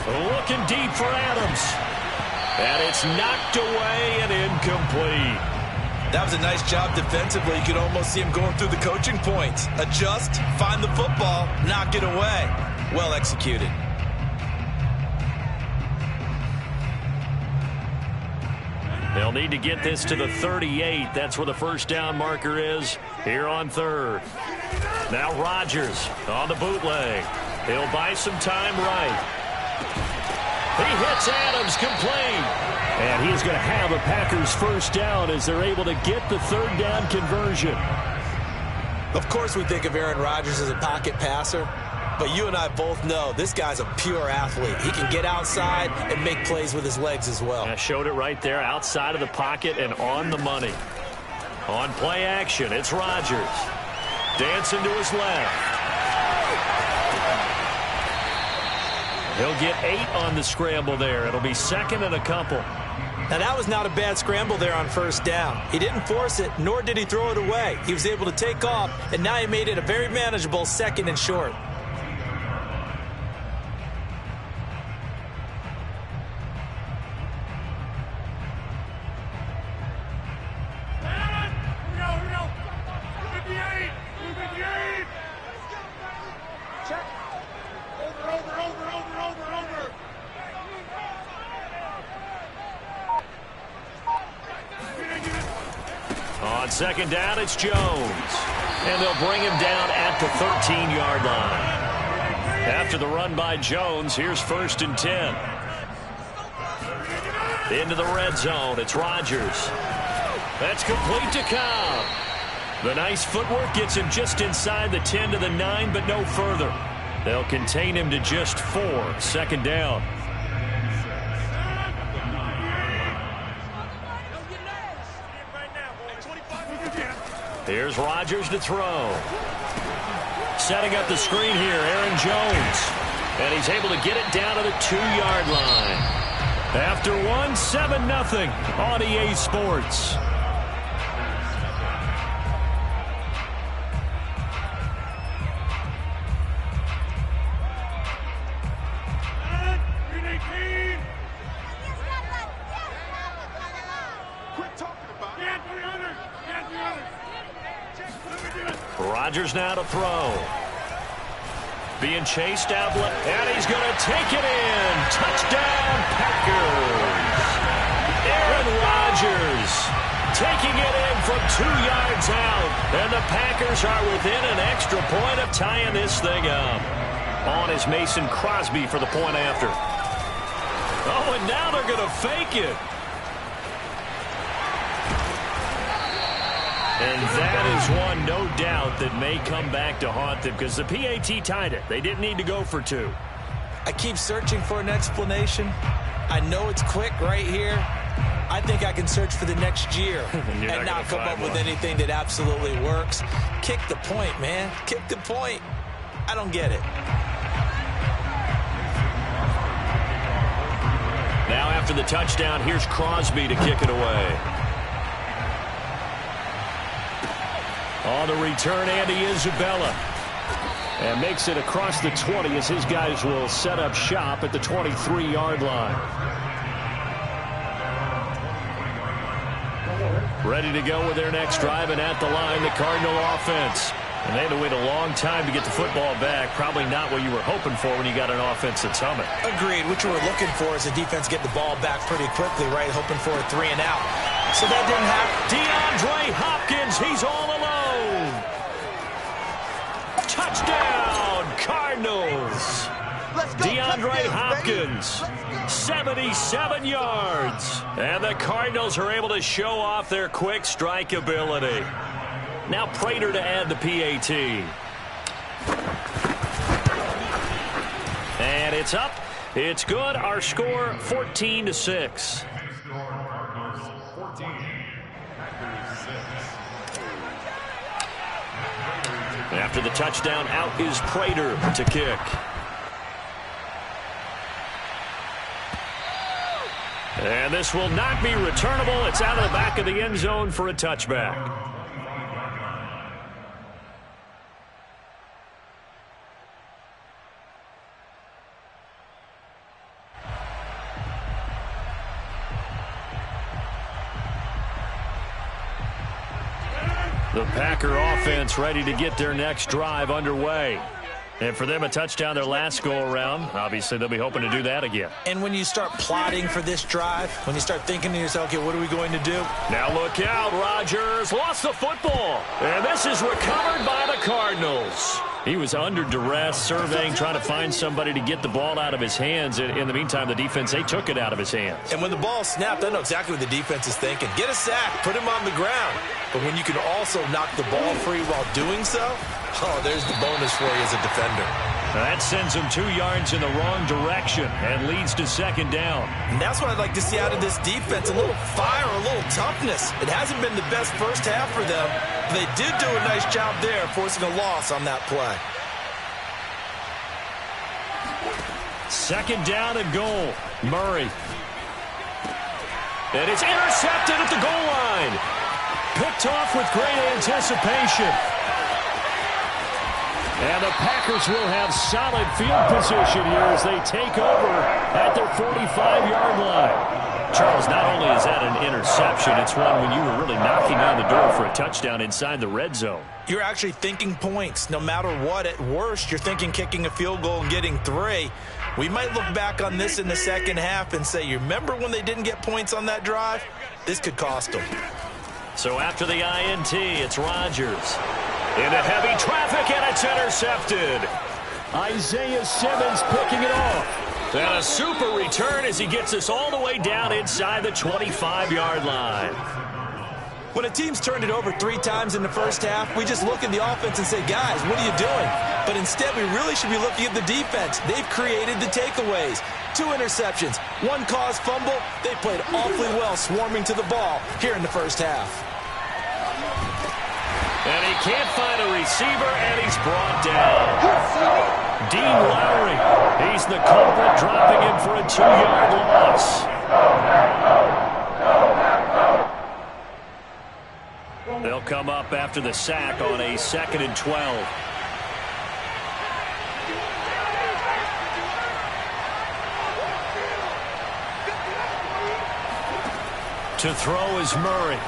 Looking deep for Adams. And it's knocked away and incomplete. That was a nice job defensively. You could almost see him going through the coaching points. Adjust, find the football, knock it away. Well executed. They'll need to get this to the 38. That's where the first down marker is here on 3rd. Now Rodgers on the bootleg. He'll buy some time right. He hits Adams, complete. And he's going to have a Packers first down as they're able to get the 3rd down conversion. Of course we think of Aaron Rodgers as a pocket passer, but you and I both know this guy's a pure athlete. He can get outside and make plays with his legs as well. I showed it right there, outside of the pocket and on the money. On play action, it's Rodgers. Dancing to his left. He'll get 8 on the scramble there. It'll be 2nd and a couple. Now, that was not a bad scramble there on first down. He didn't force it, nor did he throw it away. He was able to take off, and now he made it a very manageable 2nd and short. On 2nd down, it's Jones. And they'll bring him down at the 13-yard line. After the run by Jones, here's 1st and 10. Into the red zone, it's Rodgers. That's complete to Cobb. The nice footwork gets him just inside the 10 to the 9, but no further. They'll contain him to just 4. Second down. Here's Rodgers to throw. Setting up the screen here, Aaron Jones. And he's able to get it down to the 2-yard line. After one, 7-0 on EA Sports. Rodgers now to throw. Being chased out left, and he's going to take it in. Touchdown, Packers. Aaron Rodgers taking it in from 2 yards out. And the Packers are within an extra point of tying this thing up. On is Mason Crosby for the point after. Oh, and now they're going to fake it. And that is one, no doubt, that may come back to haunt them because the PAT tied it. They didn't need to go for 2. I keep searching for an explanation. I know it's quick right here. I think I can search for the next year and not come up with anything that absolutely works. Kick the point, man. Kick the point. I don't get it. Now after the touchdown, here's Crosby to kick it away. On the return, Andy Isabella. And makes it across the 20 as his guys will set up shop at the 23-yard line. Ready to go with their next drive, and at the line, the Cardinal offense. And they had to wait a long time to get the football back. Probably not what you were hoping for when you got an offense that's humming. Agreed. What you were looking for is the defense get the ball back pretty quickly, right? Hoping for a 3 and out. So that didn't happen. DeAndre Hopkins, he's all alone. Touchdown, Cardinals. DeAndre Hopkins, 77 yards. And the Cardinals are able to show off their quick strike ability. Now Prater to add the PAT. And it's up. It's good. Our score, 14-6. After the touchdown, out is Prater to kick. And this will not be returnable. It's out of the back of the end zone for a touchback. The Packer offense ready to get their next drive underway. And for them, a touchdown their last go-around. Obviously, they'll be hoping to do that again. And when you start plotting for this drive, when you start thinking to yourself, okay, what are we going to do? Now look out, Rodgers lost the football. And this is recovered by the Cardinals. He was under duress, surveying, trying to find somebody to get the ball out of his hands. In the meantime, the defense, they took it out of his hands. And when the ball snapped, I know exactly what the defense is thinking. Get a sack, put him on the ground. But when you can also knock the ball free while doing so, oh, there's the bonus for you as a defender. That sends him 2 yards in the wrong direction and leads to second down. And that's what I'd like to see out of this defense, a little fire, a little toughness. It hasn't been the best first half for them, but they did do a nice job there, forcing a loss on that play. Second down and goal. Murray. And it's intercepted at the goal line. Picked off with great anticipation. And the Packers will have solid field position here as they take over at their 45-yard line. Charles, not only is that an interception, it's one when you were really knocking on the door for a touchdown inside the red zone. You're actually thinking points. No matter what, at worst, you're thinking kicking a field goal and getting 3. We might look back on this in the second half and say, you remember when they didn't get points on that drive? This could cost them. So after the INT, it's Rodgers. Into heavy traffic, and it's intercepted. Isaiah Simmons picking it off. And a super return as he gets us all the way down inside the 25-yard line. When a team's turned it over 3 times in the first half, we just look at the offense and say, guys, what are you doing? But instead, we really should be looking at the defense. They've created the takeaways. 2 interceptions, 1 caused fumble. They played awfully well swarming to the ball here in the first half. And he can't find a receiver, and he's brought down. Dean Lowry, he's the culprit, dropping him for a 2-yard loss. They'll come up after the sack on a 2nd and 12. To throw is Murray.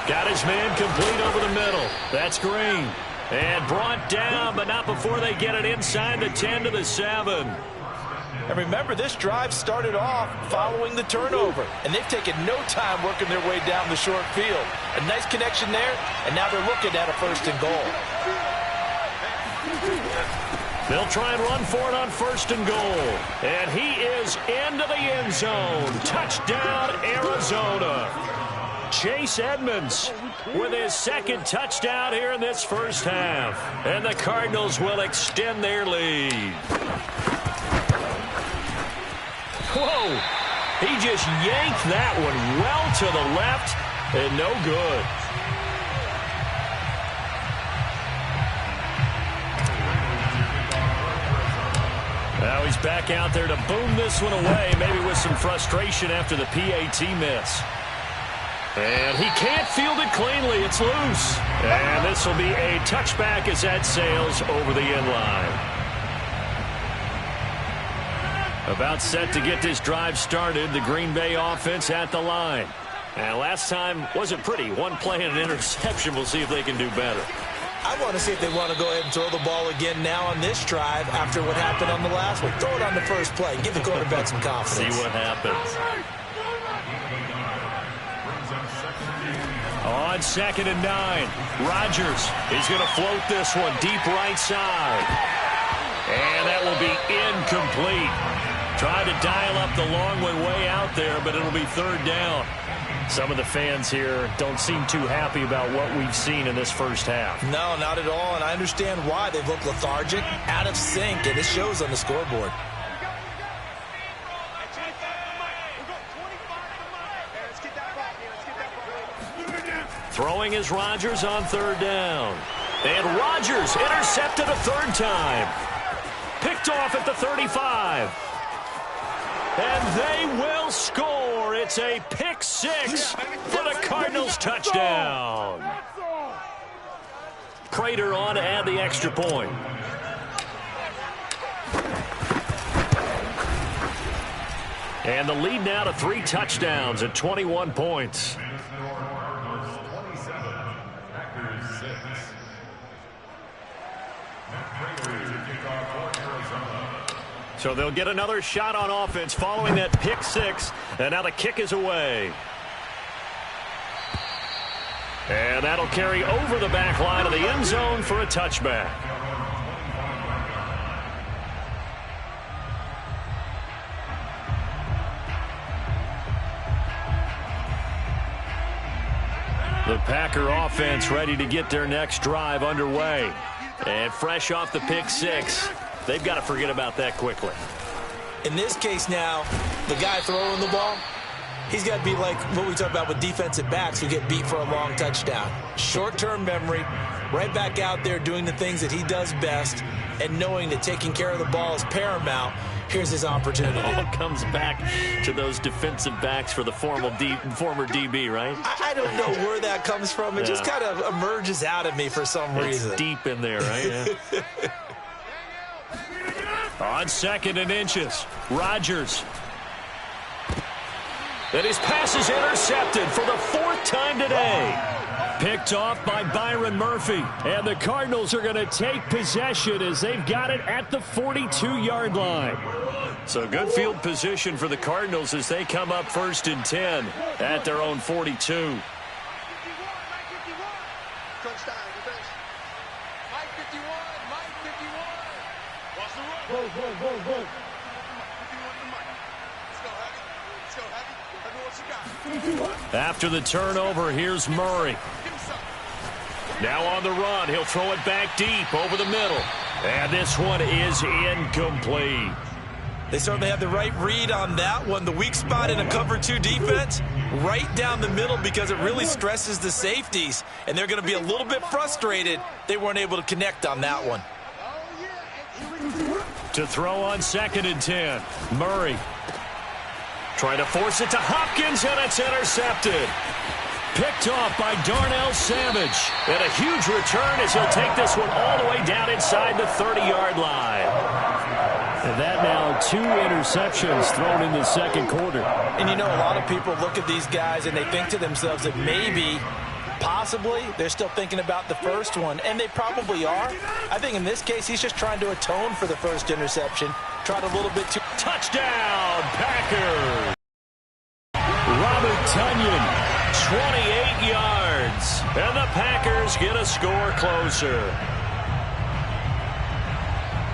Got his man complete over the middle. That's Green. And brought down, but not before they get it inside the 10 to the 7. And remember, this drive started off following the turnover, and they've taken no time working their way down the short field. A nice connection there, and now they're looking at a 1st and goal. They'll try and run for it on 1st and goal. And he is into the end zone. Touchdown, Arizona. Chase Edmonds with his 2nd touchdown here in this first half. And the Cardinals will extend their lead. Whoa! He just yanked that one well to the left and no good. Now he's back out there to boom this one away, maybe with some frustration after the PAT miss. And he can't field it cleanly. It's loose. And this will be a touchback as that sails over the end line. About set to get this drive started, the Green Bay offense at the line. And last time wasn't pretty. 1 play and an interception. We'll see if they can do better. I want to see if they want to go ahead and throw the ball again now on this drive after what happened on the last one. Throw it on the first play. Give the quarterback some confidence. See what happens. On 2nd and 9, Rodgers is going to float this one deep right side. And that will be incomplete. Tried to dial up the long one way out there, but it'll be 3rd down. Some of the fans here don't seem too happy about what we've seen in this first half. No, not at all, and I understand why. They've looked lethargic, out of sync, and it shows on the scoreboard. Throwing is Rodgers on 3rd down. And Rodgers intercepted a 3rd time. Picked off at the 35. And they will score. It's a pick 6 for the Cardinals touchdown. Prater on to add the extra point. And the lead now to 3 touchdowns at 21 points. So they'll get another shot on offense following that pick 6. And now the kick is away. And that'll carry over the back line of the end zone for a touchback. The Packer offense ready to get their next drive underway. And fresh off the pick 6. They've got to forget about that quickly. In this case now, the guy throwing the ball, he's got to be like what we talk about with defensive backs who get beat for a long touchdown. Short-term memory, right back out there doing the things that he does best, and knowing that taking care of the ball is paramount. Here's his opportunity. It all comes back to those defensive backs for the former DB, right? I don't know where that comes from. It just kind of emerges out of me for some reason. It's deep in there, right? Yeah. On 2nd and inches, Rodgers. And his pass is intercepted for the 4th time today. Picked off by Byron Murphy. And the Cardinals are going to take possession as they've got it at the 42-yard line. So good field position for the Cardinals as they come up 1st and 10 at their own 42. After the turnover, here's Murray. Now on the run, he'll throw it back deep over the middle. And this one is incomplete. They certainly have the right read on that one. The weak spot in a cover 2 defense, right down the middle, because it really stresses the safeties. And they're going to be a little bit frustrated they weren't able to connect on that one. To throw on 2nd and 10. Murray trying to force it to Hopkins, and it's intercepted. Picked off by Darnell Savage. And a huge return as he'll take this one all the way down inside the 30-yard line. And that now 2 interceptions thrown in the second quarter. And you know, a lot of people look at these guys and they think to themselves that maybe, possibly, they're still thinking about the first one. And they probably are. I think in this case, he's just trying to atone for the first interception. Tried a little bit too. Touchdown, Packers! Robert Tonyan, 28 yards. And the Packers get a score closer.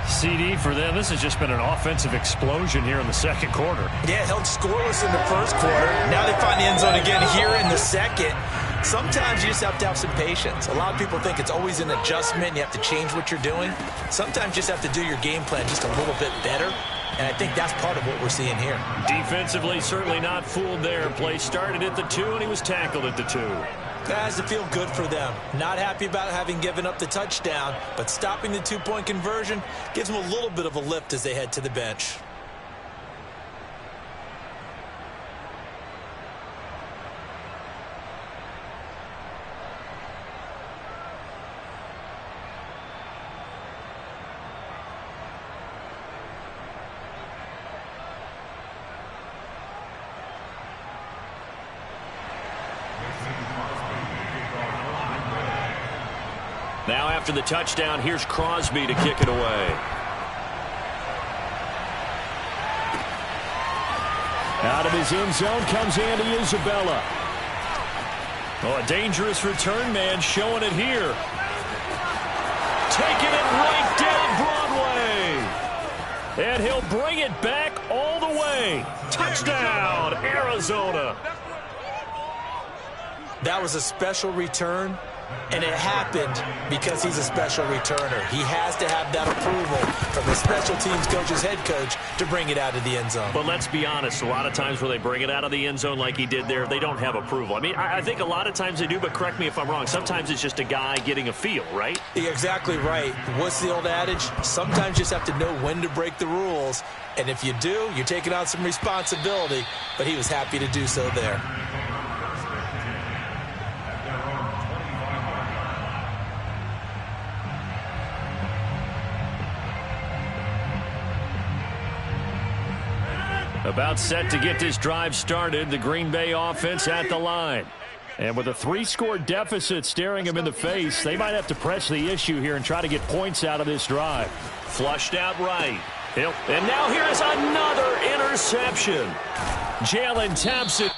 CD for them. This has just been an offensive explosion here in the second quarter. Yeah, held scoreless in the first quarter. Now they find the end zone again here in the second. Sometimes you just have to have some patience. A lot of people think it's always an adjustment. You have to change what you're doing. Sometimes you just have to do your game plan just a little bit better. And I think that's part of what we're seeing here. Defensively, certainly not fooled there. Play started at the 2, and he was tackled at the 2. That has to feel good for them. Not happy about having given up the touchdown, but stopping the 2-point conversion gives them a little bit of a lift as they head to the bench. Now after the touchdown, here's Crosby to kick it away. Out of his end zone comes Andy Isabella. Oh, a dangerous return man showing it here. Taking it right down Broadway. And he'll bring it back all the way. Touchdown, Arizona. That was a special return. And it happened because he's a special returner. He has to have that approval from the special teams coach's head coach to bring it out of the end zone. But let's be honest, a lot of times where they bring it out of the end zone like he did there, they don't have approval. I mean, I think a lot of times they do, but correct me if I'm wrong. Sometimes it's just a guy getting a feel, right? You're exactly right. What's the old adage? Sometimes you just have to know when to break the rules. And if you do, you're taking on some responsibility. But he was happy to do so there. About set to get this drive started, the Green Bay offense at the line. And with a 3-score deficit staring him in the face, they might have to press the issue here and try to get points out of this drive. Flushed out right. And now here's another interception. Jalen taps it.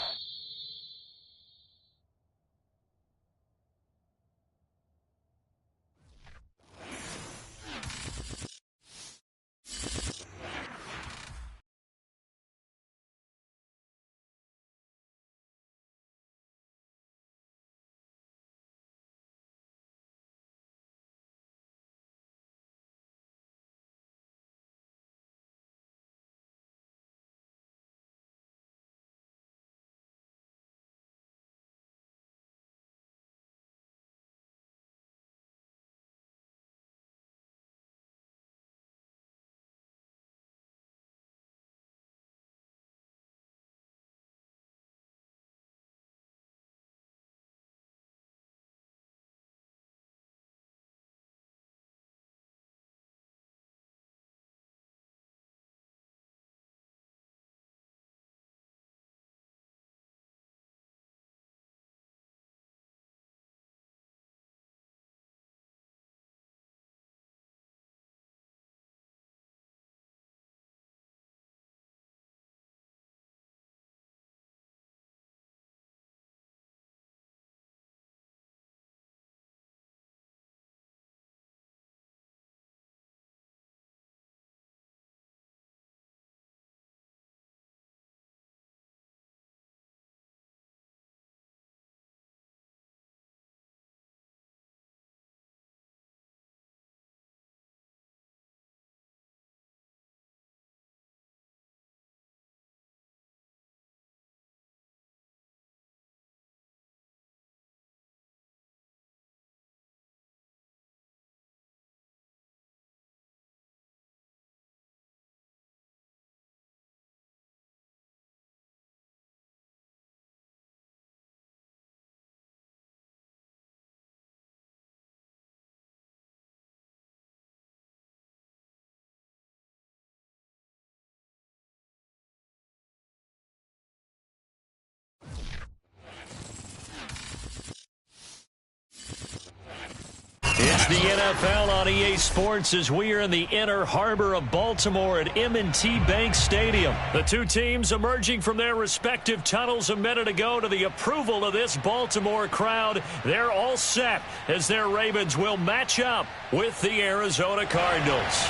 the NFL on EA Sports as we are in the inner harbor of Baltimore at M&T Bank Stadium. The two teams emerging from their respective tunnels a minute ago to the approval of this Baltimore crowd. They're all set as their Ravens will match up with the Arizona Cardinals.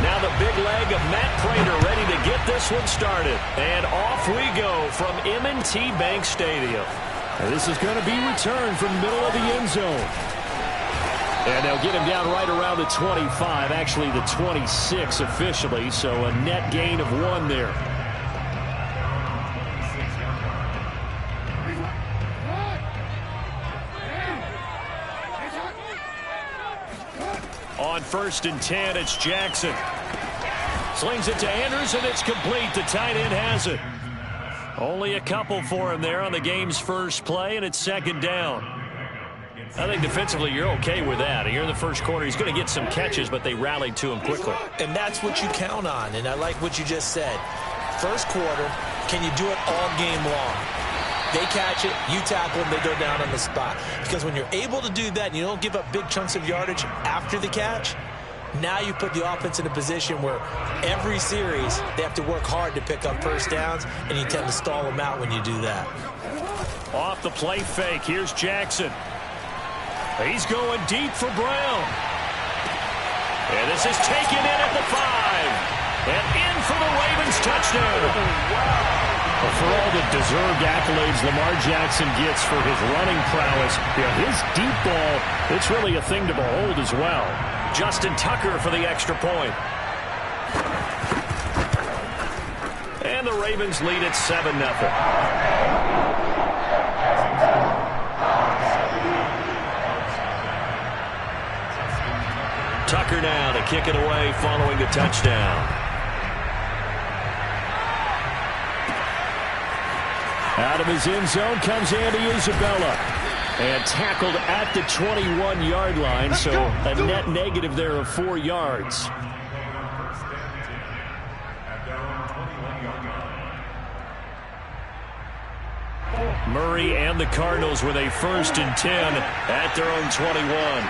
Now the big leg of Matt Pratt ready to get this one started. And off we go from M&T Bank Stadium. And this is going to be returned from the middle of the end zone. And they'll get him down right around the 25, actually the 26 officially, so a net gain of 1 there. On 1st and 10, it's Jackson. Slings it to Andrews, and it's complete. The tight end has it. Only a couple for him there on the game's first play, and it's 2nd down. I think defensively you're okay with that. Here in the first quarter, he's going to get some catches, but they rallied to him quickly. And that's what you count on, and I like what you just said. First quarter, can you do it all game long? They catch it, you tackle them, they go down on the spot. Because when you're able to do that and you don't give up big chunks of yardage after the catch, now you put the offense in a position where every series they have to work hard to pick up first downs, and you tend to stall them out when you do that. Off the play fake, here's Jackson. He's going deep for Brown. And this is taken in at the 5. And in for the Ravens touchdown. Well, for all the deserved accolades Lamar Jackson gets for his running prowess, his deep ball, it's really a thing to behold as well. Justin Tucker for the extra point. And the Ravens lead at 7-0. Tucker now to kick it away following the touchdown. Out of his end zone comes Andy Isabella. And tackled at the 21-yard line, so a net negative there of 4 yards. Murray and the Cardinals with a 1st and 10 at their own 21.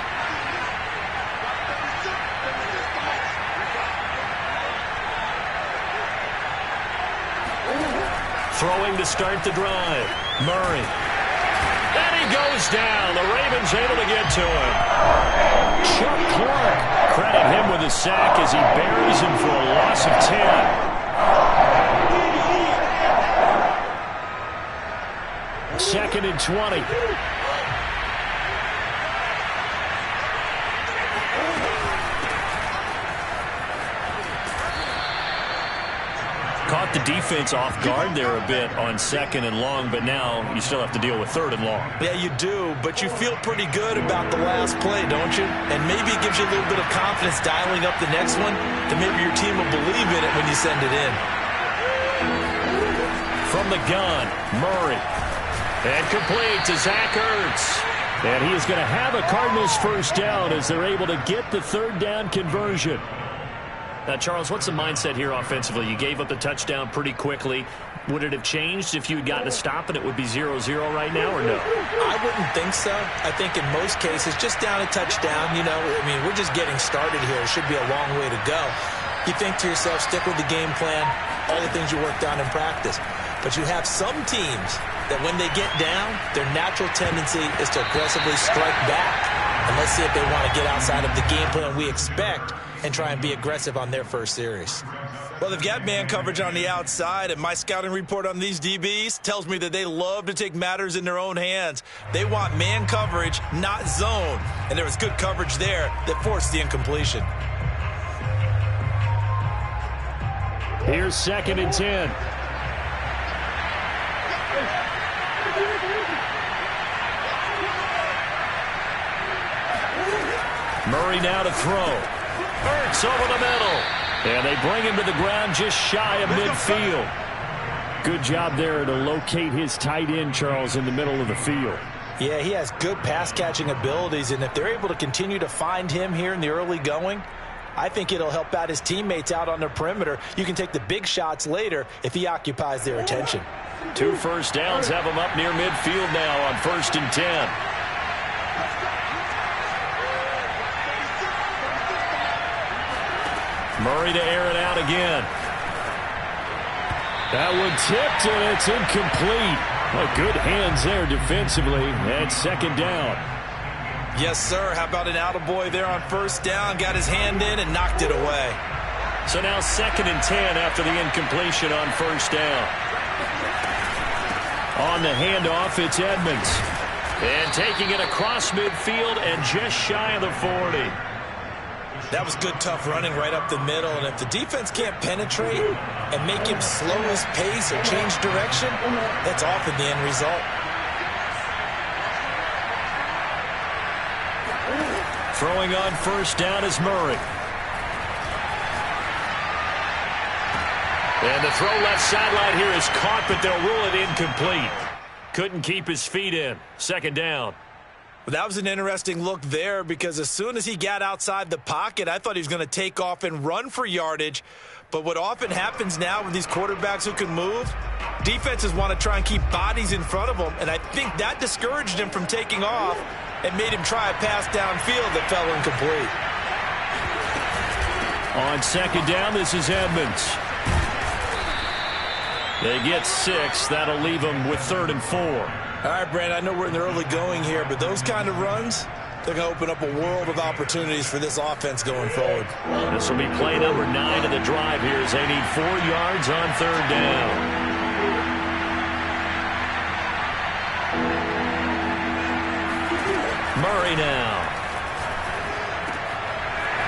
Throwing to start the drive. Murray. And he goes down. The Ravens able to get to him. Chuck Clark. Credit him with a sack as he buries him for a loss of 10. 2nd and 20. Caught the defense off guard there a bit on 2nd and long, but now you still have to deal with 3rd and long. Yeah, you do, but you feel pretty good about the last play, don't you? And maybe it gives you a little bit of confidence dialing up the next one, that maybe your team will believe in it when you send it in. From the gun, Murray. And complete to Zach Ertz. And he is going to have a Cardinals 1st down as they're able to get the 3rd down conversion. Now, Charles, what's the mindset here offensively? You gave up the touchdown pretty quickly. Would it have changed if you had gotten a stop and it would be 0-0 right now, or no? I wouldn't think so. I think in most cases, just down a touchdown, we're just getting started here. It should be a long way to go. You think to yourself, stick with the game plan, all the things you worked on in practice. But you have some teams that when they get down, their natural tendency is to aggressively strike back. And let's see if they want to get outside of the game plan we expect and try and be aggressive on their first series. Well, they've got man coverage on the outside, and my scouting report on these DBs tells me that they love to take matters in their own hands. They want man coverage, not zone. And there was good coverage there that forced the incompletion. Here's 2nd and 10. Murray now to throw. Ertz over the middle. And they bring him to the ground just shy of midfield. Good job there to locate his tight end, Charles, in the middle of the field. Yeah, he has good pass-catching abilities, and if they're able to continue to find him here in the early going, I think it'll help out his teammates out on the perimeter. You can take the big shots later if he occupies their attention. 2 first downs have him up near midfield now on 1st and 10. Murray to air it out again. That one tipped, and it's incomplete. Well, good hands there defensively. And 2nd down. Yes, sir. How about an attaboy there on 1st down? Got his hand in and knocked it away. So now 2nd and 10 after the incompletion on 1st down. On the handoff, it's Edmonds. And taking it across midfield and just shy of the 40. That was good, tough running right up the middle. And if the defense can't penetrate and make him slow his pace or change direction, that's often the end result. Throwing on 1st down is Murray. And the throw left sideline here is caught, but they'll rule it incomplete. Couldn't keep his feet in. 2nd down. Well, that was an interesting look there because as soon as he got outside the pocket, I thought he was going to take off and run for yardage. But what often happens now with these quarterbacks who can move, defenses want to try and keep bodies in front of them, and I think that discouraged him from taking off and made him try a pass downfield that fell incomplete. On 2nd down, this is Edmonds. They get 6. That'll leave them with 3rd and 4. All right, Brand, I know we're in the early going here, but those kind of runs, they're going to open up a world of opportunities for this offense going forward. This will be play number 9 of the drive here as they need 4 yards on 3rd down. Murray now.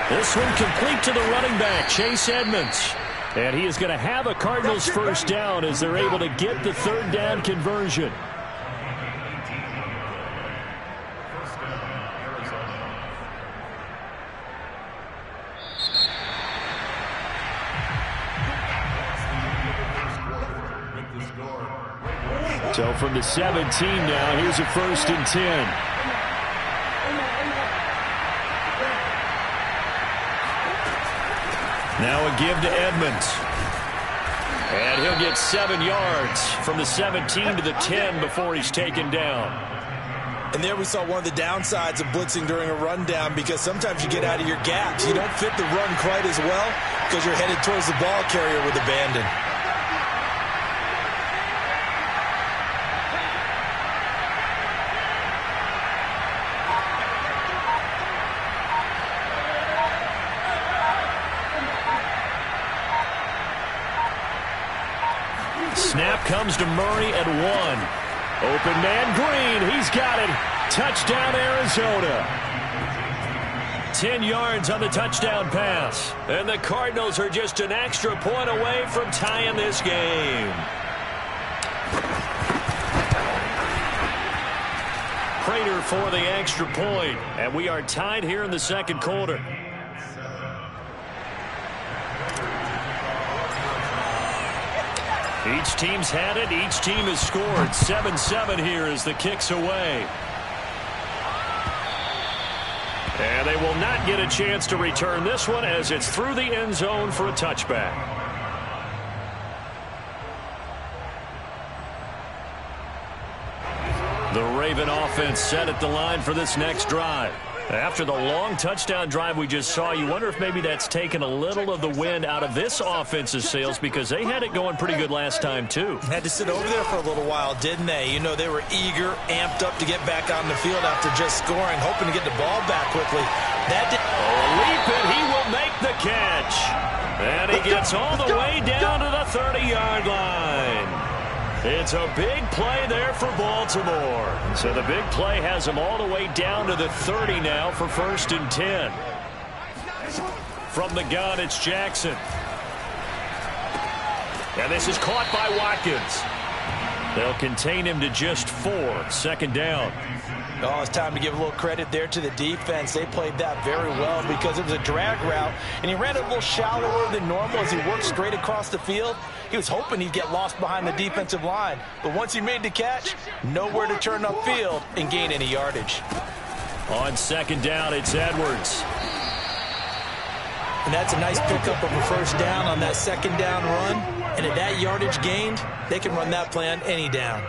This one complete to the running back, Chase Edmonds. And he is going to have a Cardinals 1st down as they're able to get the 3rd down conversion. So from the 17 now, here's a 1st and 10. Now a give to Edmonds. And he'll get 7 yards from the 17 to the 10 before he's taken down. And there we saw one of the downsides of blitzing during a rundown because sometimes you get out of your gaps. You don't fit the run quite as well because you're headed towards the ball carrier with abandon. Snap comes to Murray at 1. Open man Green. He's got it. Touchdown, Arizona. 10 yards on the touchdown pass. And the Cardinals are just an extra point away from tying this game. Prater for the extra point. And we are tied here in the 2nd quarter. Each team's had it. Each team has scored. 7-7 here as the kick's away. And they will not get a chance to return this one as it's through the end zone for a touchback. The Raven offense set at the line for this next drive. After the long touchdown drive we just saw, you wonder if maybe that's taken a little of the wind out of this offense's sails because they had it going pretty good last time, too. Had to sit over there for a little while, didn't they? You know, they were eager, amped up to get back on the field after just scoring, hoping to get the ball back quickly. That did leap, and he will make the catch. And he gets all the way down to the 30-yard line. It's a big play there for Baltimore. So the big play has them all the way down to the 30 now for 1st and 10. From the gun, it's Jackson. And this is caught by Watkins. They'll contain him to just 4. 2nd down. Oh, it's time to give a little credit there to the defense. They played that very well because it was a drag route, and he ran it a little shallower than normal as he worked straight across the field. He was hoping he'd get lost behind the defensive line, but once he made the catch, nowhere to turn upfield and gain any yardage. On 2nd down, it's Edwards. And that's a nice pickup of a first down on that second down run. And at that yardage gained, they can run that play on any down.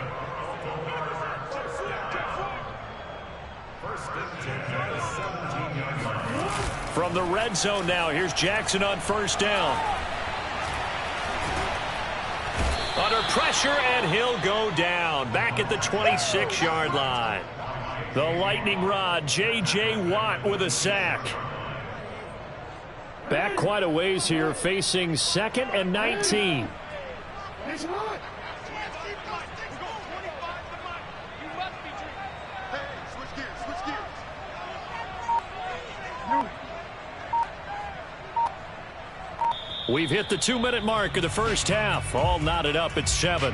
From the red zone now, here's Jackson on first down. Under pressure, and he'll go down. Back at the 26-yard line. The lightning rod, J.J. Watt with a sack. Back quite a ways here, facing 2nd and 19. We've hit the 2-minute mark of the first half. All knotted up at 7.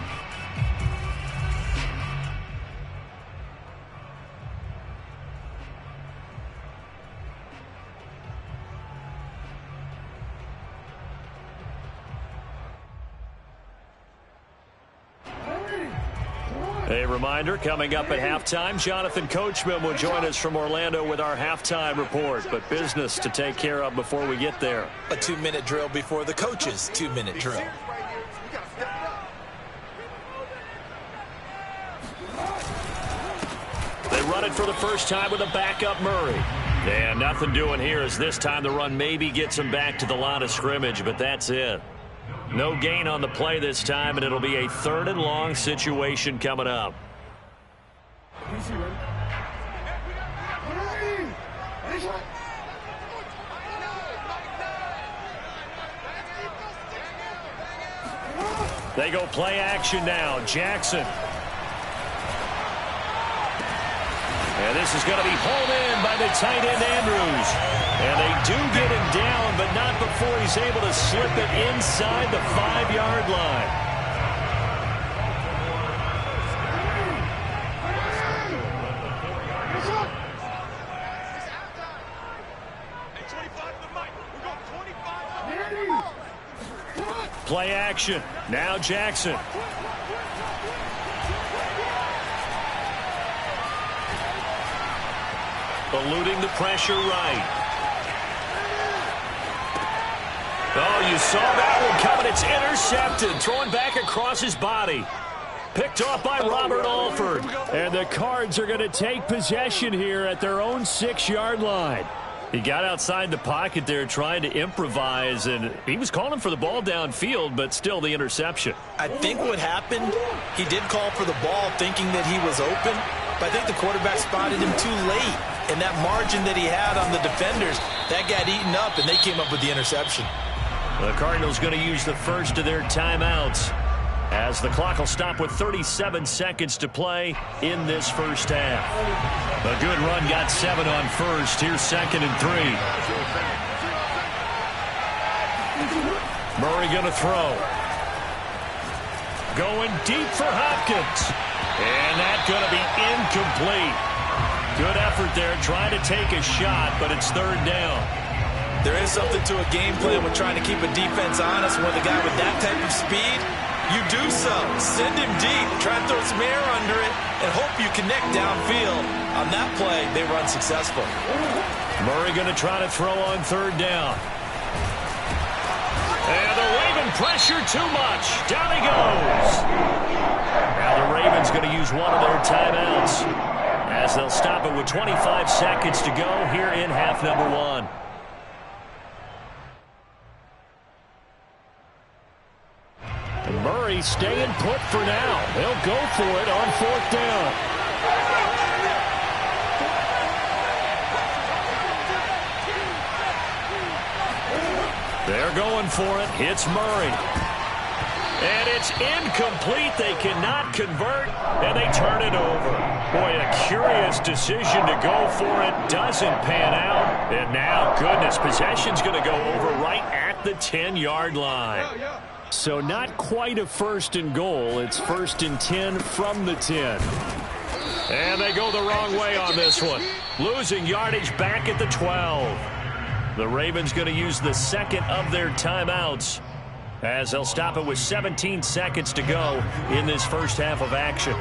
A reminder, coming up at halftime, Jonathan Coachman will join us from Orlando with our halftime report, but business to take care of before we get there. A 2-minute drill before the coach's 2-minute drill. They run it for the first time with a backup Murray. And nothing doing here as this time the run maybe gets him back to the line of scrimmage, but that's it. No gain on the play this time, and it'll be a 3rd and long situation coming up. They go play action now. Jackson. And this is going to be hauled in by the tight end, Andrews. And they do get him down, but not before he's able to slip it inside the 5-yard line. Play action. Now Jackson. Eluding the pressure right. Oh, you saw that one coming. It's intercepted. Throwing back across his body. Picked off by Robert Alford. And the Cards are going to take possession here at their own 6-yard line. He got outside the pocket there trying to improvise, and he was calling for the ball downfield, but still the interception. I think what happened, he did call for the ball thinking that he was open, but I think the quarterback spotted him too late. And that margin that he had on the defenders, that got eaten up, and they came up with the interception. The Cardinals going to use the first of their timeouts as the clock will stop with 37 seconds to play in this first half. A good run, got 7 on first. Here's 2nd and 3. Murray going to throw. Going deep for Hopkins. And that's going to be incomplete. Good effort there, trying to take a shot, but it's 3rd down. There is something to a game plan with trying to keep a defense honest. When the guy with that type of speed, you do so. Send him deep, try and throw some air under it, and hope you connect downfield. On that play, they run successful. Murray going to try to throw on 3rd down. And the Raven pressure too much. Down he goes. Now the Ravens going to use one of their timeouts, as they'll stop it with 25 seconds to go here in half number 1. And Murray staying put for now. They'll go for it on 4th down. They're going for it. It's Murray. And it's incomplete. They cannot convert, and they turn it over. Boy, a curious decision to go for it. Doesn't pan out. And now, goodness, possession's going to go over right at the 10-yard line. So not quite a 1st and goal. It's 1st and 10 from the 10. And they go the wrong way on this one. Losing yardage back at the 12. The Ravens going to use the 2nd of their timeouts, as they'll stop it with 17 seconds to go in this first half of action.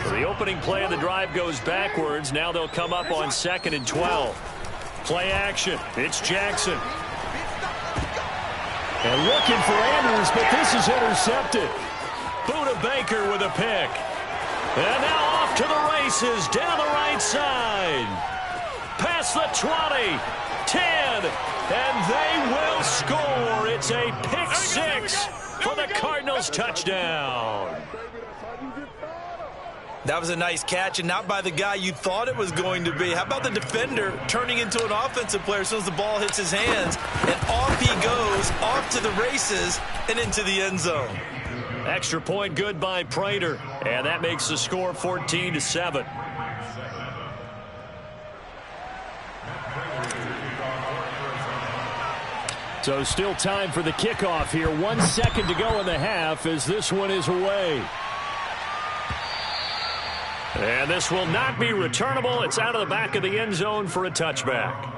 So the opening play of the drive goes backwards. Now they'll come up on 2nd and 12. Play action. It's Jackson. And looking for Andrews, but this is intercepted. Buda Baker with a pick. And now off to the races down the right side. Past the 20, 10, and they will score. It's a pick six for the Cardinals touchdown. That was a nice catch, and not by the guy you thought it was going to be. How about the defender turning into an offensive player as soon as the ball hits his hands, and off he goes, off to the races, and into the end zone. Extra point good by Prater, and that makes the score 14-7. So still time for the kickoff here. 1 second to go in the half as this one is away. And this will not be returnable. It's out of the back of the end zone for a touchback.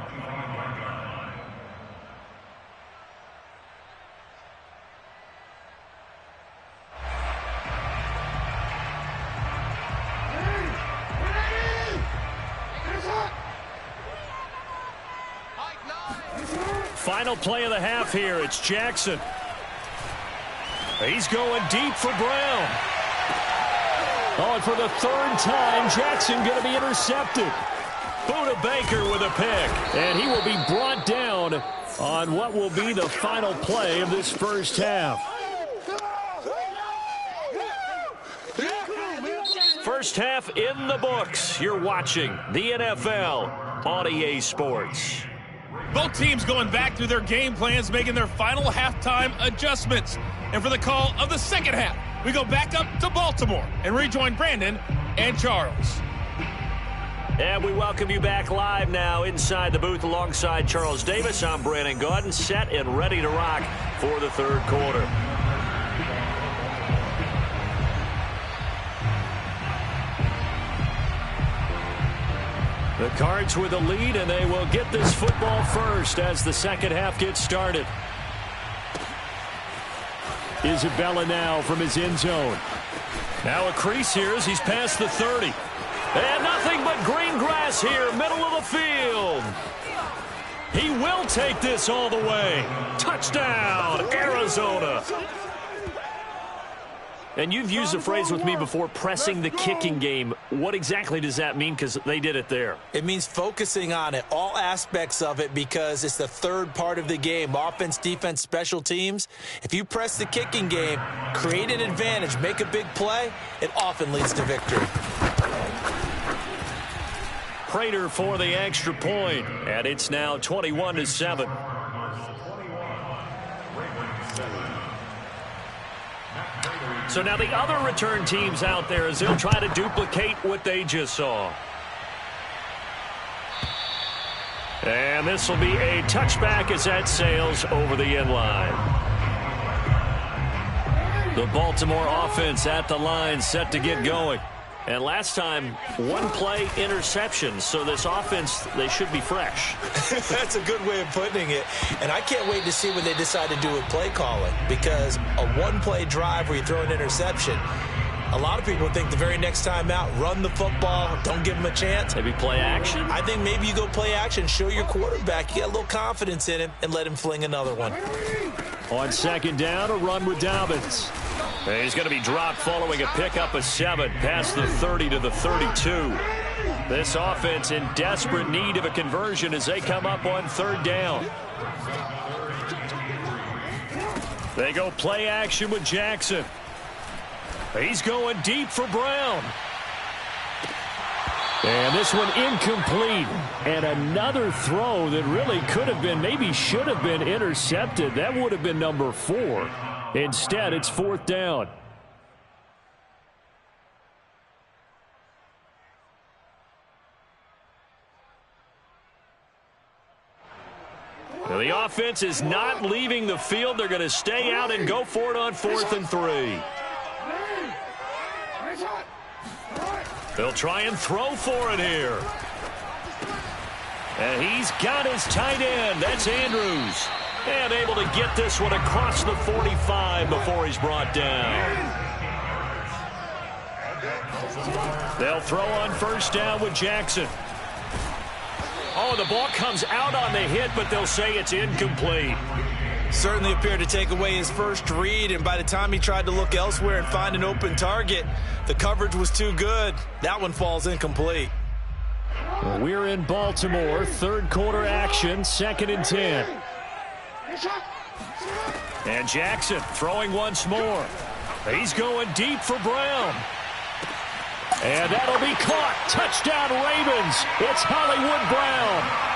Final play of the half here. It's Jackson. He's going deep for Brown. Oh, and for the third time, Jackson going to be intercepted. Buda Baker with a pick. And he will be brought down on what will be the final play of this first half. First half in the books. You're watching the NFL on EA Sports. Both teams going back through their game plans, making their final halftime adjustments. And for the call of the second half, we go back up to Baltimore and rejoin Brandon and Charles. And we welcome you back live now inside the booth alongside Charles Davis. I'm Brandon Gaudin, set and ready to rock for the third quarter. The Cards with a lead, and they will get this football first as the second half gets started. Isabella now from his end zone. Now a crease here as he's past the 30. And nothing but green grass here, middle of the field. He will take this all the way. Touchdown, Arizona. And you've used the phrase with me before, pressing the kicking game. What exactly does that mean? Because they did it there. It means focusing on it, all aspects of it, because it's the third part of the game. Offense, defense, special teams. If you press the kicking game, create an advantage, make a big play, it often leads to victory. Prater for the extra point, and it's now 21-7. So now the other return teams out there as they'll try to duplicate what they just saw. And this will be a touchback as that sails over the end line. The Baltimore offense at the line set to get going. And last time, one play interception. So this offense, they should be fresh. That's a good way of putting it. And I can't wait to see what they decide to do with play calling. Because a one-play drive where you throw an interception, a lot of people think the very next time out, run the football, don't give them a chance. Maybe play action? I think maybe you go play action, show your quarterback you got a little confidence in him, and let him fling another one. On second down, a run with Dobbins. And he's going to be dropped following a pickup of 7 past the 30 to the 32. This offense in desperate need of a conversion as they come up on third down. They go play action with Jackson. He's going deep for Brown. And this one incomplete. And another throw that really could have been, maybe should have been intercepted. That would have been number 4. Instead, it's fourth down. Now the offense is not leaving the field. They're going to stay out and go for it on 4th and 3. They'll try and throw for it here. And he's got his tight end. That's Andrews. And able to get this one across the 45 before he's brought down. They'll throw on first down with Jackson. Oh, the ball comes out on the hit, but they'll say it's incomplete. Certainly appeared to take away his first read, and by the time he tried to look elsewhere and find an open target, the coverage was too good. That one falls incomplete. Well, we're in Baltimore, third quarter action, 2nd and 10. And Jackson throwing once more. He's going deep for Brown. And that'll be caught. Touchdown Ravens. It's Hollywood Brown.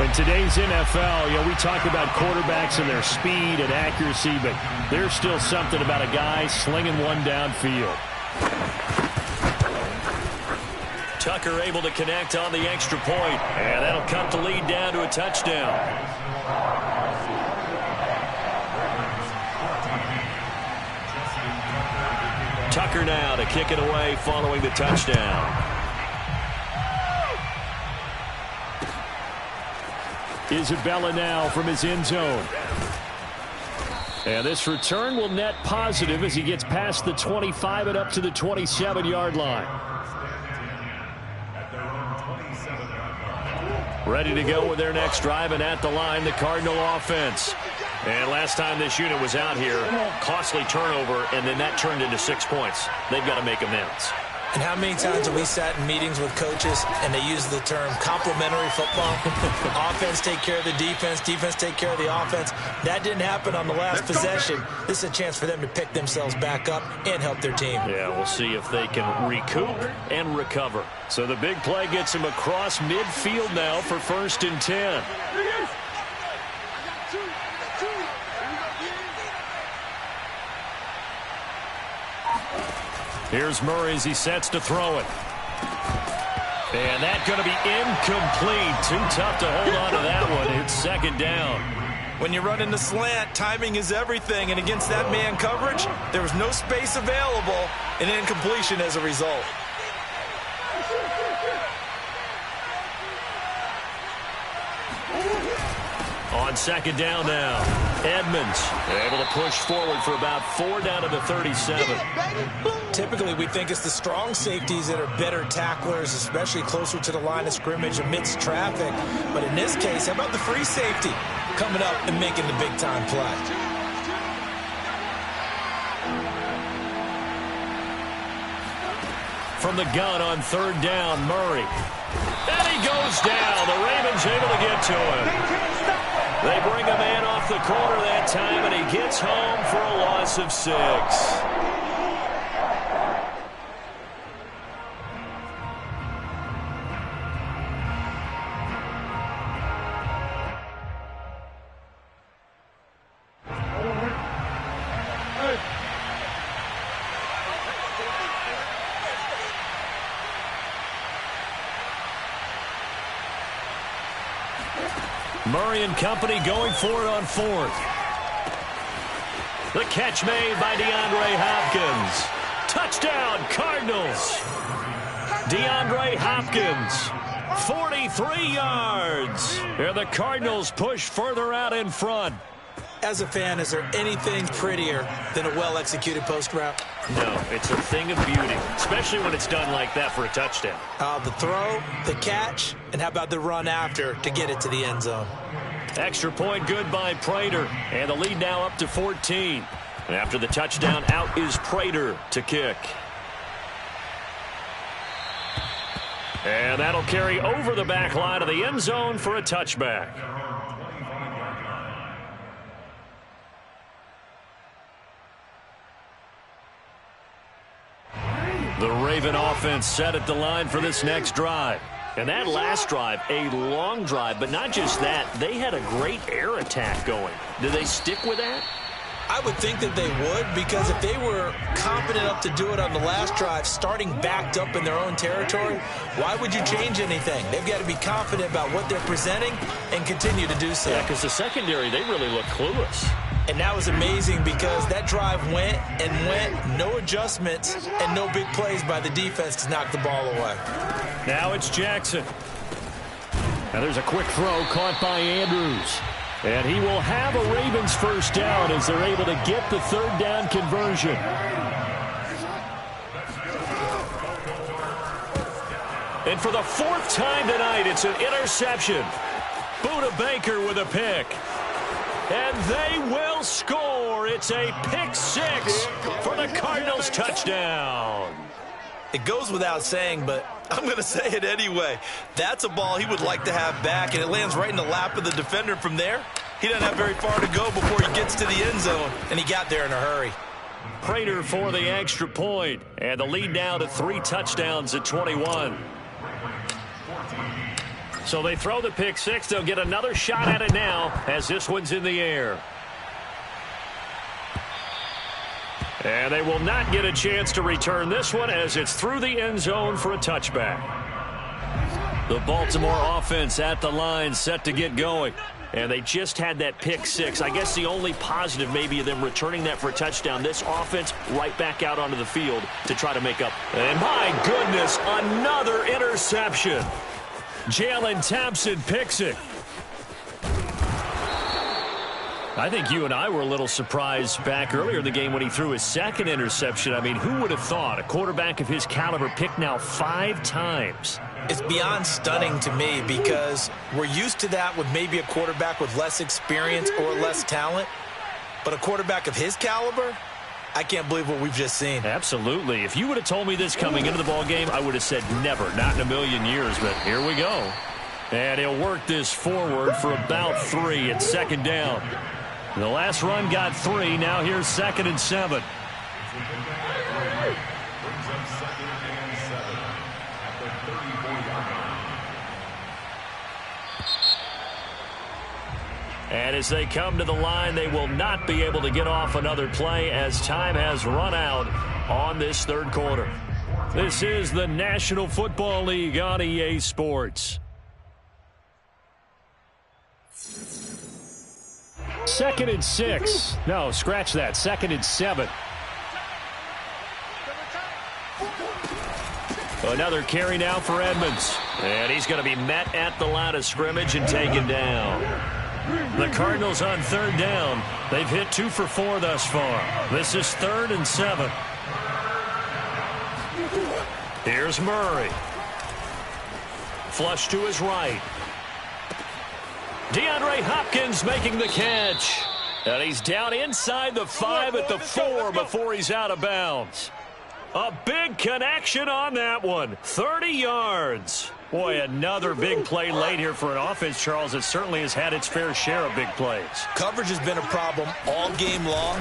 In today's NFL, we talk about quarterbacks and their speed and accuracy, but there's still something about a guy slinging one downfield. Tucker able to connect on the extra point, and that'll cut the lead down to a touchdown. Tucker now to kick it away following the touchdown. Isabella now from his end zone. And this return will net positive as he gets past the 25 and up to the 27-yard line. Ready to go with their next drive, and at the line, the Cardinal offense. And last time this unit was out here, costly turnover, and then that turned into 6 points. They've got to make amends. And how many times have we sat in meetings with coaches and they use the term complementary football? Offense take care of the defense, defense take care of the offense. That didn't happen on the last possession. This is a chance for them to pick themselves back up and help their team. Yeah, we'll see if they can recoup and recover. So the big play gets him across midfield now for 1st and 10. Here's Murray as he sets to throw it. And that's going to be incomplete. Too tough to hold on to that one. It's 2nd down. When you run in the slant, timing is everything. And against that man coverage, there was no space available, and incompletion as a result. On 2nd down now, Edmonds able to push forward for about 4 down to the 37. Typically, we think it's the strong safeties that are better tacklers, especially closer to the line of scrimmage amidst traffic. But in this case, how about the free safety coming up and making the big-time play? From the gun on 3rd down, Murray. And he goes down. The Ravens able to get to him. They bring a man off the corner that time, and he gets home for a loss of 6. Murray and company going for it on 4th. The catch made by DeAndre Hopkins. Touchdown, Cardinals. DeAndre Hopkins, 43 yards. And the Cardinals push further out in front. As a fan, is there anything prettier than a well-executed post route? No, it's a thing of beauty, especially when it's done like that for a touchdown. The throw, the catch, and how about the run after to get it to the end zone? Extra point good by Prater, and the lead now up to 14. And after the touchdown, out is Prater to kick. And that'll carry over the back line of the end zone for a touchback. The Raven offense set at the line for this next drive. And that last drive, a long drive, but not just that, they had a great air attack going. Did they stick with that? I would think that they would, because if they were confident enough to do it on the last drive, starting backed up in their own territory, why would you change anything? They've got to be confident about what they're presenting and continue to do so. Yeah, because the secondary, they really look clueless. And that was amazing because that drive went and went, no adjustments and no big plays by the defense to knock the ball away. Now it's Jackson. Now there's a quick throw caught by Andrews. And he will have a Ravens first down as they're able to get the 3rd down conversion. And for the 4th time tonight, it's an interception. Buda Baker with a pick. And they will score. It's a pick six for the Cardinals touchdown. It goes without saying, but I'm going to say it anyway. That's a ball he would like to have back, and it lands right in the lap of the defender from there. He doesn't have very far to go before he gets to the end zone, and he got there in a hurry. Prater for the extra point, and the lead now to 3 touchdowns at 21. So they throw the pick six. They'll get another shot at it now as this one's in the air. And they will not get a chance to return this one as it's through the end zone for a touchback. The Baltimore offense at the line set to get going. And they just had that pick six. I guess the only positive maybe of them returning that for a touchdown. This offense right back out onto the field to try to make up. And my goodness, another interception. Jalen Thompson picks it. I think you and I were a little surprised back earlier in the game when he threw his second interception. I mean, who would have thought a quarterback of his caliber picked now 5 times? It's beyond stunning to me because we're used to that with maybe a quarterback with less experience or less talent. But a quarterback of his caliber, I can't believe what we've just seen. Absolutely. If you would have told me this coming into the ball game, I would have said never, not in a million years. But here we go. And he'll work this forward for about 3 at second down. The last run got 3. Now here's 2nd and 7. And as they come to the line, they will not be able to get off another play as time has run out on this third quarter. This is the National Football League on EA Sports. 2nd and 6. No, scratch that. 2nd and 7. Another carry now for Edmonds. And he's going to be met at the line of scrimmage and taken down. The Cardinals on 3rd down. They've hit 2 for 4 thus far. This is 3rd and 7. Here's Murray. Flush to his right. DeAndre Hopkins making the catch. And he's down inside the 5 at the 4 before he's out of bounds. A big connection on that one. 30 yards. Boy, another big play late here for an offense, Charles, that certainly has had its fair share of big plays. Coverage has been a problem all game long,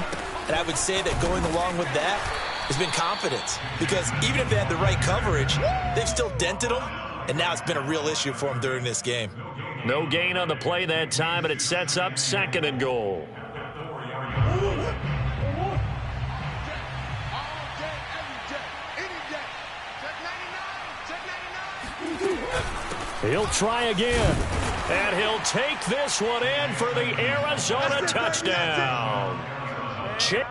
and I would say that going along with that has been confidence. Because even if they had the right coverage, they've still dented them, and now it's been a real issue for them during this game. No gain on the play that time, and it sets up 2nd and goal. He'll try again, and he'll take this one in for the Arizona touchdown. Chip.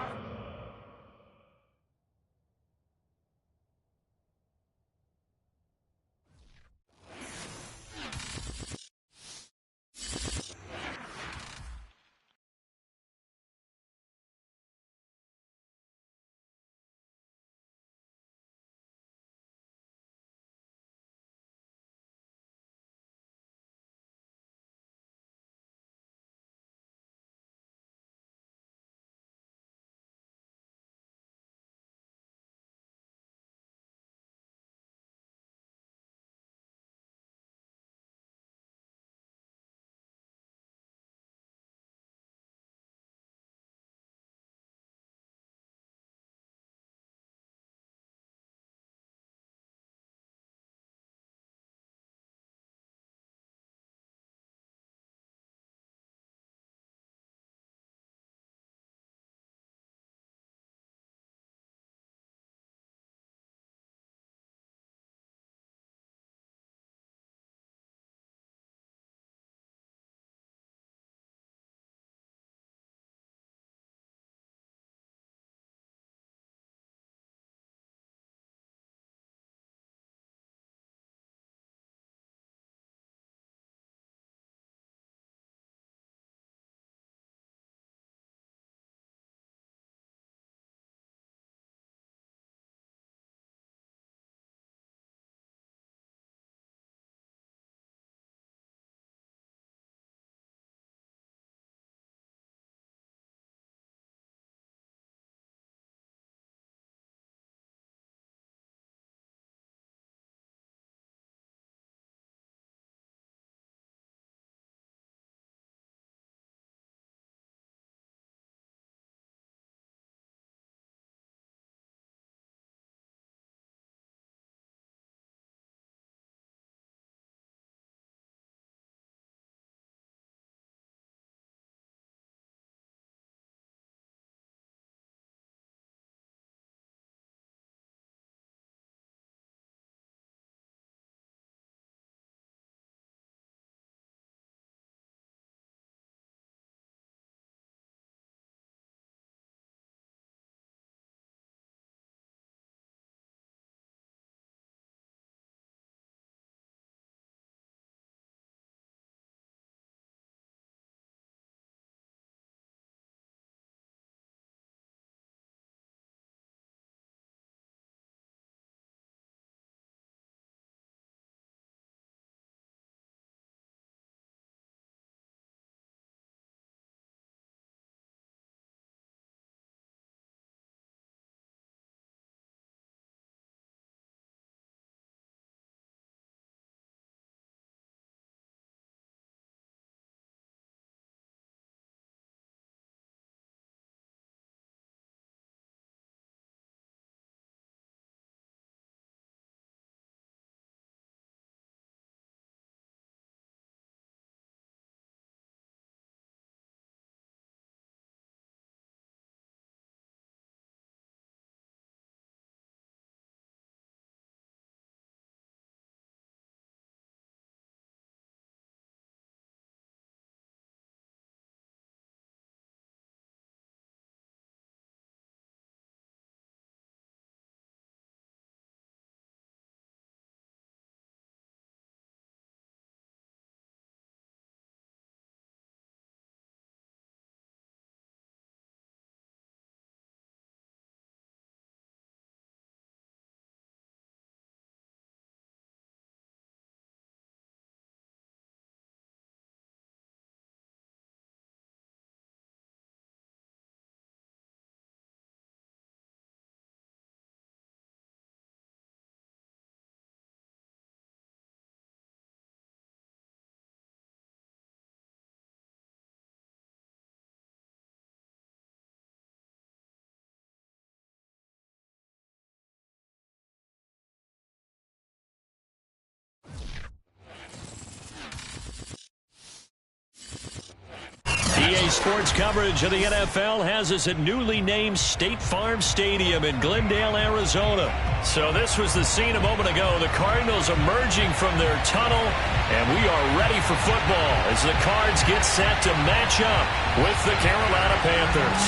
EA Sports coverage of the NFL has us at newly named State Farm Stadium in Glendale, Arizona. So this was the scene a moment ago. The Cardinals emerging from their tunnel, and we are ready for football as the Cards get set to match up with the Carolina Panthers.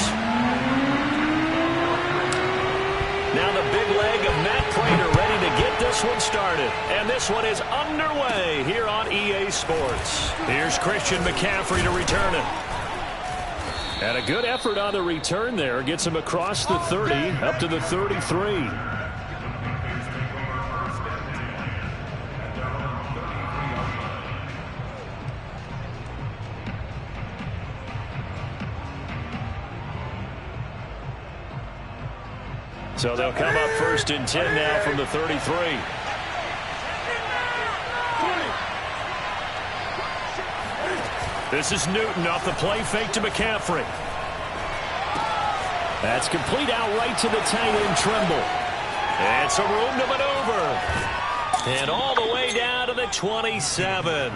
Now the big leg of Matt Pratt ready to get this one started. And this one is underway here on EA Sports. Here's Christian McCaffrey to return it. And a good effort on the return there. Gets him across the 30, up to the 33. So they'll come up 1st and 10 now from the 33. This is Newton off the play fake to McCaffrey. That's complete out right to the tight end Trimble. And some room to maneuver. And all the way down to the 27.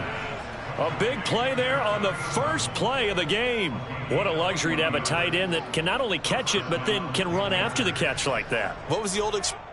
A big play there on the first play of the game. What a luxury to have a tight end that can not only catch it, but then can run after the catch like that. What was the old expression?